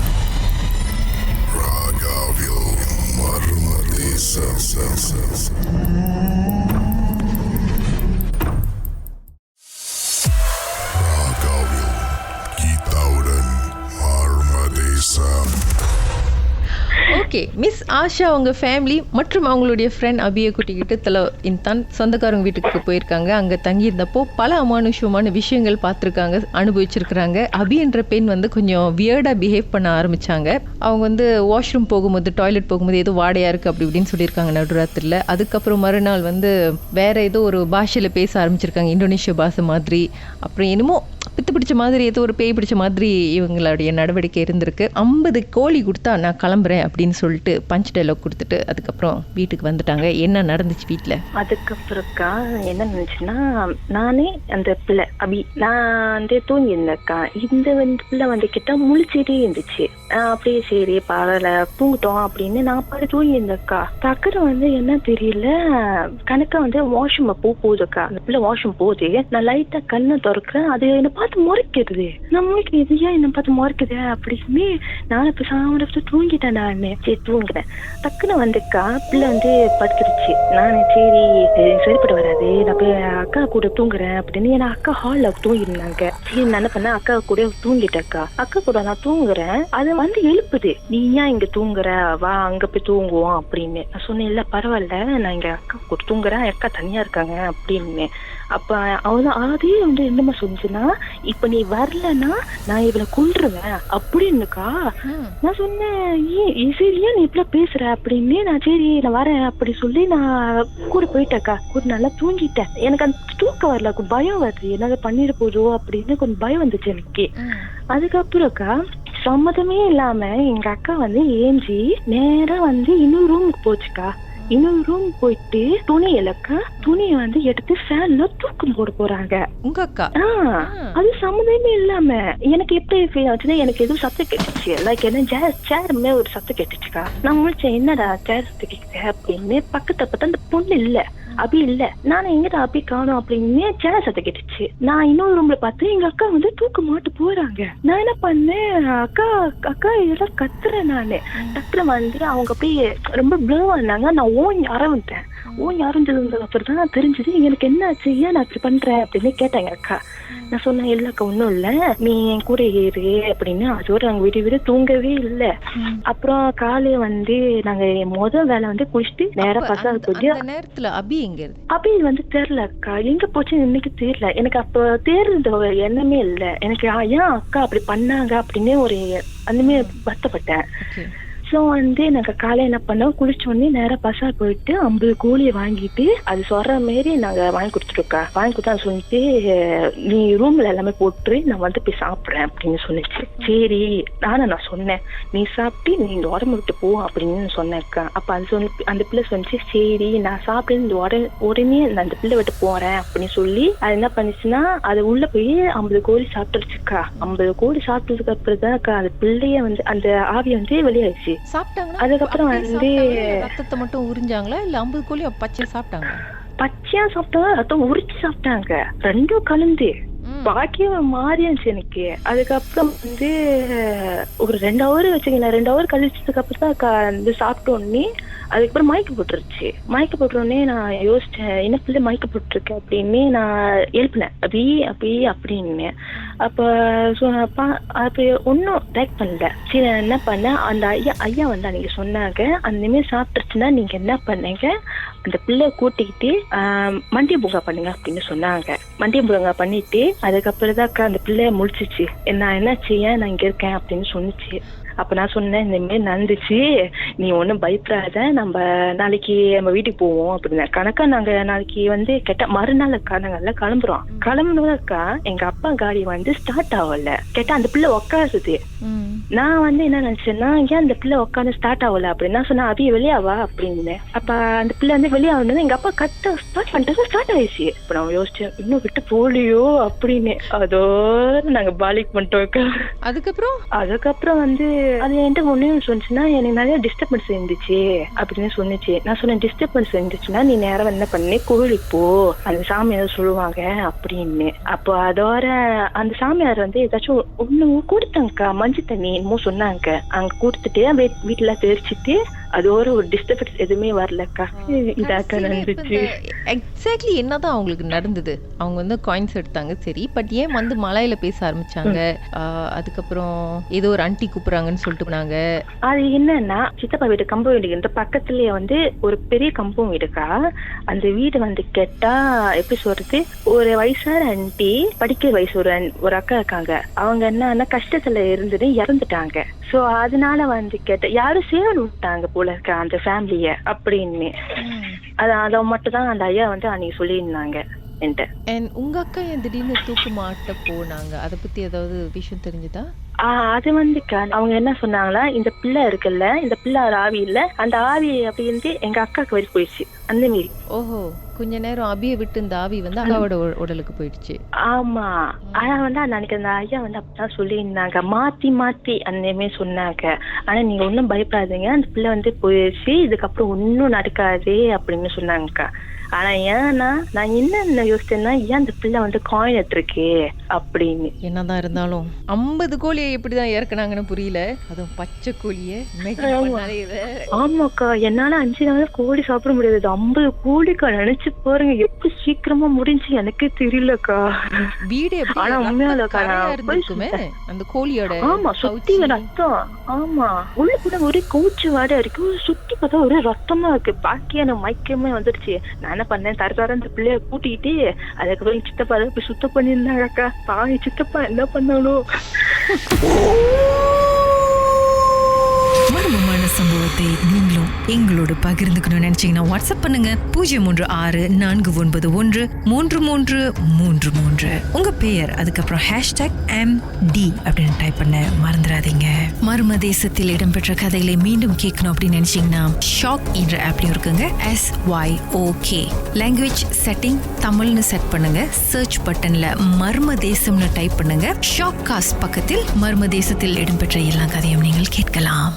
ஓகே, மிஸ் ஆஷா அவங்க ஃபேமிலி மற்றும் அவங்களுடைய ஃப்ரெண்ட் அபியை கூட்டிக்கிட்டு தான் சொந்தக்காரங்க வீட்டுக்கு போயிருக்காங்க. அங்கே தங்கியிருந்தப்போ பல அமானுஷமான விஷயங்கள் பார்த்துருக்காங்க, அனுபவிச்சிருக்கிறாங்க. அபி என்ற பெண் வந்து கொஞ்சம் வியர்டாக பிஹேவ் பண்ண ஆரம்பித்தாங்க. அவங்க வந்து வாஷ்ரூம் போகும்போது, டாய்லெட் போகும்போது ஏதோ வாடையாக இருக்குது அப்படி இப்படின்னு சொல்லியிருக்காங்க நடுராத்திரியில். அதுக்கப்புறம் மறுநாள் வந்து வேற ஏதோ ஒரு பாஷையில் பேச ஆரம்பிச்சிருக்காங்க, இந்தோனேஷியா பாஷை மாதிரி. அப்புறம் என்னமோ பித்து பிடிச்ச மாதிரி, ஏதோ ஒரு பேய் பிடிச்ச மாதிரி இவங்களுடைய நடவடிக்கை இருந்திருக்கு. 50 கோழி கொடுத்தா நான் கிளம்புறேன் அப்படின்னு சொல்லிட்டு பஞ்ச் டைலாக் கொடுத்துட்டு அதுக்கப்புறம் வீட்டுக்கு வந்துட்டாங்க. என்ன நடந்துச்சு வீட்டில்? அதுக்கப்புறம்க்கா என்ன நினைச்சுன்னா, நானே அந்த பிள்ளை அபி நான் வந்து தூங்கி இருந்தேக்கா. இந்த பிள்ளை வந்து கிட்ட முழிச்சிட்டே இருந்துச்சு. அப்படியே சரி பரவாயில்ல தூங்கிட்டோம் அப்படின்னு நான் பாரு தூங்கி இருந்தேக்கா. டக்குனு வந்து என்ன தெரியல, கணக்கா வந்து வாஷ்ரூம் போகுதுக்கா. அந்த பிள்ளை வாஷ்ரூம் போகுது. நான் லைட்டா கண்ணை திறக்கிறேன், அது என்ன பார்த்து முறைக்குது. நான் முறைக்குது, ஏன் என்ன பார்த்து முறைக்குது அப்படின்னு நான் இப்ப சாமரத்துல தூங்கிட்டேன். நானு சரி தூங்குறேன். டக்குன்னு வந்துக்கா பிள்ளை வந்து படுத்துருச்சு. நானு சரி சரிப்பட்டு வராது, நான் போய் அக்கா கூட தூங்குறேன் அப்படின்னு. ஏன்னா அக்கா ஹால்ல தூங்கிருந்தாங்க. சரி நான் என்ன பண்ணேன், அக்கா கூட தூங்கிட்டேக்கா. அக்கா கூட நான் தூங்குறேன், அது வந்து எழுப்புது, நீ ஏன் இங்க தூங்குற, வா அங்க போய் தூங்குவோம் அப்படின்னு. நான் சொன்னேன் இல்ல பரவாயில்ல, நான் இங்க அக்கா கூட தூங்குறேன், அக்கா தனியா இருக்காங்க அப்படின்னு. அப்ப அவதான் அதே வந்து என்னமா சொல்லுச்சுன்னா, இப்ப நீ வரலன்னா நான் இவளை கொன்றுவேன் அப்படின்னுக்கா. நான் சொன்னேன் சரியா நீ இப்படி பேசுற அப்படின்னு. நான் சரி நான் வரேன் அப்படி சொல்லி நான் கூட போயிட்டேக்கா. கூட நல்லா தூங்கிட்டேன். எனக்கு அந்த தூக்கம் வரல, பயம் வருது, என்ன பண்ணிட போதோ அப்படின்னு கொஞ்சம் பயம் வந்துச்சு எனக்கு. அதுக்கப்புறம்க்கா சம்மதமே இல்லாம எங்க அக்கா வந்து ஏஞ்சி நேரா வந்து இன்னொரு ரூமுக்கு போச்சுக்கா. இன்னொரு ரூம் போயிட்டு துணியை வந்து எடுத்து ஃபேன்ல தூக்கம் போட போறாங்க உங்க அக்கா. அது சம்மந்தமே இல்லாம எனக்கு எப்படி ஃபீல் ஆச்சுன்னா, எனக்கு எதுவும் சத்தம் கேட்டுச்சு. லைக் என்ன சேருமே ஒரு சத்தம் கேட்டுச்சுக்கா. நான் முடிச்சேன் என்னடா சேர் சத்தம் கேட்குது அப்படின்னு. பக்கத்துல பார்த்தா அந்த பொண்ணு இல்ல, அபி இல்ல. நானும் எங்கிட்ட அபி காணும் அப்படின்னு சேர் சத்தம் கேட்டுச்சு. நான் இன்னொரு ரூம்ல பார்த்து எங்க அக்கா வந்து தூக்க மாட்டு போறாங்க. நான் என்ன பண்ணேன், அக்கா அக்கா இதெல்லாம் கத்துறேன் நானு. டக்குல வந்து அவங்க அப்படியே ரொம்ப ப்ளோவா இருந்தாங்க. நான் ஓங்கி ஆரம்பிட்டேன். ஓங்கி ஆரம்பிச்சதுக்கு அப்புறம் தான் தெரிஞ்சது எனக்கு என்ன ஆச்சு, ஏன் நான் இப்படி பண்றேன் அப்படின்னு கேட்டாங்க அக்கா. நான் சொன்னேன் இல்லக்கா ஒன்னும் இல்ல, நீ என் கூட ஏறு அப்படின்னு. அதோட நாங்க விட தூங்கவே இல்லை. அப்புறம் காலையில வந்து நாங்க முதல் வேலை வந்து குளிச்சுட்டு நேரா பசங்க போயிட்டு. நேரத்துல அபி எங்க அபி வந்து தெரியல அக்கா, எங்க போச்சுன்னு இன்னைக்கு தெரியல எனக்கு. அப்ப தேர்ந்த எண்ணமே இல்லை எனக்கு, ஏன் அக்கா அப்படி பண்ணாங்க அப்படின்னு ஒரு அந்தமே வருத்தப்பட்டேன். ஸோ வந்து நாங்கள் காலையில் என்ன பண்ணோம், குளிச்சோடனே நேராக பசார் போயிட்டு 50 கோழியை வாங்கிட்டு அது சொல்ற மாரி நாங்கள் வாங்கி கொடுத்துருக்கா. வாங்கி கொடுத்தா சொல்லிட்டு நீ ரூம்ல எல்லாமே போட்டு நான் வந்து போய் சாப்பிட்றேன் அப்படின்னு சொன்னிச்சு. சரி நான் சொன்னேன் நீ சாப்பிட்டு நீ இந்த உடம்பு விட்டு போ அப்படின்னு சொன்னேக்கா. அப்போ அது அந்த பிள்ளை சொன்னிச்சு சரி நான் சாப்பிட்டு இந்த உடனே நான் அந்த பிள்ளை விட்டு போறேன் அப்படின்னு சொல்லி அது என்ன பண்ணிச்சுன்னா அது உள்ள போய் 50 கோழி சாப்பிட்டுருச்சுக்கா. 50 கோழி சாப்பிட்டதுக்கு அப்புறம் தான் அந்த பிள்ளைய வந்து அந்த ஆவியை வந்து வெளியாயிடுச்சு. அதுக்கப்புறம் வந்து ரத்தத்தை மட்டும் உறிஞ்சாங்களா இல்ல 50 கோழி பச்சையா சாப்பிட்டாங்க? பச்சையா சாப்பிட்டாங்க, ரத்தம் உரிச்சு சாப்பிட்டாங்க, ரெண்டும் கலந்து. பாக்கியம் மாறி இருந்துச்சு எனக்கு. அதுக்கப்புறம் வந்து ஒரு 2 ஹவர் வச்சுக்கலாம். 2 ஹவர் கழிச்சதுக்கு அப்புறம் தான் வந்து சாப்பிட்டோன்னே அதுக்கப்புறம் மயக்க போட்டுருச்சு. மயக்க போட்டுறோடனே நான் யோசிச்சேன் என்ன பிள்ளை மயக்க போட்டுருக்கேன் அப்படின்னு. நான் எழுப்பினேன் அப்படி அப்படி அப்படின்னு. அப்போ அப்படி ஒன்றும் டைக் பண்ணல. சரி நான் என்ன பண்ணேன், அந்த ஐயா வந்து அன்னைக்கு சொன்னாங்க அந்த மாதிரி சாப்பிட்டுருச்சுன்னா நீங்க என்ன பண்ணீங்க, அந்த பிள்ளை கூட்டிக்கிட்டு மண்டிய பூங்கா பண்ணுங்க அப்படின்னு சொன்னாங்க. மண்டிய பூங்கா பண்ணிட்டு அதுக்கப்புறம் தான் அந்த பிள்ளைய முடிச்சிச்சு. நான் என்ன செய்ய நான் இங்க இருக்கேன் அப்படின்னு சொன்னிச்சு. அப்ப நான் சொன்னேன் இந்த மாதிரி நடந்துச்சு, நீ ஒன்னும் பயப்படாத, நம்ம நாளைக்கு நம்ம வீட்டுக்கு போவோம் அப்படின்னா. கணக்கா நாங்க நாளைக்கு வந்து கேட்டா மறுநாள் நாங்க எல்லாம் கிளம்புறோம். கிளம்புனக்கா எங்க அப்பா காடி வந்து ஸ்டார்ட் ஆகல. கேட்டா அந்த பிள்ளை உட்காருது. நான் வந்து என்ன நினைச்சேன்னா ஏன் அந்த பிள்ளை உட்காந்து ஸ்டார்ட் ஆகல அப்படின்னு நான் சொன்னேன் அவிய வெளியாவா அப்படின்னு. அப்ப அந்த பிள்ளை வந்து வெளியாகணும் எங்க அப்பா கட்ட ஸ்டார்ட் பண்ணிட்டு ஸ்டார்ட் ஆயிடுச்சு. இப்ப நான் யோசிச்சேன் இன்னும் விட்டு போலியோ அப்படின்னு. அதோட நாங்க பாலிக் பண்ணிட்டோம். அதுக்கப்புறம் வந்து அது என்கிட்ட ஒண்ணு சொன்னிச்சுன்னா எனக்கு நிறைய டிஸ்டர்பன்ஸ் இருந்துச்சு அப்படின்னு சொன்னிச்சு. நான் சொன்னேன் டிஸ்டர்பன்ஸ் இருந்துச்சுன்னா நீ நேரம் என்ன பண்ணி கோயிலுக்கு போ, அந்த சாமியார் சொல்லுவாங்க அப்படின்னு. அப்போ அதோட அந்த சாமியார் வந்து ஏதாச்சும் ஒண்ணு கொடுத்தாங்கக்கா, மஞ்சள் தண்ணி என்னமோ சொன்னாங்க. அங்க கொடுத்துட்டு வீட்டுல தெரிச்சுட்டு அது ஒரு டிஸ்டர்பன்ஸ் எதுவுமே வரலக்கா. இதாக்கா நடந்துச்சு. எக்ஸாக்ட்லி என்னதான் அவங்களுக்கு நடந்தது? அவங்க வந்து காயின்ஸ் எடுத்தாங்க சரி, பட் ஏன் வந்து மலையில பேச ஆரம்பிச்சாங்க? அதுக்கப்புறம் ஏதோ ஒரு ஆண்டி கூப்பிடுறாங்கன்னு சொல்லிட்டு போனாங்க. அது என்னன்னா சித்தப்பா வீடு கம்பம் வீடு இந்த பக்கத்துலயே வந்து ஒரு பெரிய கம்பம் வீடுக்கா. அந்த வீடு வந்து கேட்டா எப்படி சொல்றது, ஒரு வயசான ஆண்டி படிக்க வயசு ஒரு அக்கா இருக்காங்க. அவங்க என்னன்னா கஷ்டத்துல இருந்துட்டு இறந்துட்டாங்க. சோ அதனால வந்து கேட்ட யாரும் சேவல் விட்டாங்க போல இருக்க அந்த ஃபேமிலிய அப்படின்னு. அத மட்டும் தான் அந்த ஐயா வந்து அன்னைக்கு சொல்லியிருந்தாங்க. உங்க அக்கா ஏன் திடீர்னு தூக்கு மாட்ட போனாங்க? அத பத்தி ஏதாவது விஷயம் தெரிஞ்சுதா? அது வந்து அவங்க என்ன சொன்னாங்களா, இந்த பிள்ளை இருக்குல்ல, இந்த பிள்ளை ஒரு ஆவி இல்ல, அந்த ஆவி அப்படி இருந்து எங்க அக்காக்கு வரி போயிடுச்சு அந்த மாரி. ஓஹோ, கொஞ்ச நேரம் அபிய விட்டு இந்த ஆவி வந்து அக்காவோட உடலுக்கு போயிடுச்சு. ஆமா, ஆனா வந்து அன்னைக்கு அந்த ஐயா வந்து அப்படிதான் சொல்லியிருந்தாங்க, மாத்தி மாத்தி அந்த மாதிரி சொன்னாங்க. ஆனா நீங்க ஒன்னும் பயப்படாதீங்க, அந்த பிள்ளை வந்து போயிடுச்சு, இதுக்கப்புறம் ஒன்னும் நடக்காது அப்படின்னு சொன்னாங்கக்கா. ஆனா ஏன்னா நான் என்ன யோசிச்சேன்னா, ஏன் அந்த பிள்ளை வந்து காயின் எடுத்துருக்கு அப்படின்னு. என்னதான் இருந்தாலும் 50 கோழியை எப்படிதான் இறக்குனாங்கன்னு புரியல. அதுவும் பச்சை கோழிய. ஆமாக்கா, என்னால 5 நாள் கோழி சாப்பிட முடியாது. 50 கோழிக்கா, நினைச்சு பாருங்க எப்படி சீக்கிரமா முடிஞ்சு எனக்கே தெரியலக்கா. வீடு ஆனா உண்மையாலக்கா அந்த கோழியோட ஆமா சுத்தி ரத்தம். ஆமா, உள்ள கூட ஒரே கோச்சு வாடை இருக்கு, சுத்தி பார்த்தா ஒரே ரத்தமா இருக்கு. பாக்கியான மயக்கமே வந்துருச்சு. நான் என்ன பண்ணேன், தர அந்த பிள்ளைய கூட்டிட்டு அதுக்கப்புறம் சித்தப்பா போய் சுத்தம் பண்ணிருந்தாங்க அக்கா. பாவி சித்தப்பா என்ன பண்ணாலும். மர்மமான சம்பவத்தை நீங்களும் எங்களோட பகிர்ந்துக்கணும்னு நினைச்சீங்கன்னா வாட்ஸ்அப் பண்ணுங்க 0364333333. உங்க பெயர் அதுக்கப்புறம் #MD அப்படின்னு டைப் பண்ண மறந்துடாதீங்க. மர்ம தேசத்தில் இடம்பெற்ற கதைகளை மீண்டும் கேட்கணும் அப்படின்னு நினைச்சீங்கன்னா ஷாக் என்ற ஆப்லயும் இருக்குங்க. SYOK லாங்குவேஜ் செட்டிங் தமிழ்னு செட் பண்ணுங்க. சர்ச் பட்டன்ல மர்ம தேசம்னு டைப் பண்ணுங்க. ஷாக் காஸ்ட் பக்கத்தில் மர்ம தேசத்தில் இடம்பெற்ற எல்லா கதையும் நீங்கள் கேட்கலாம்.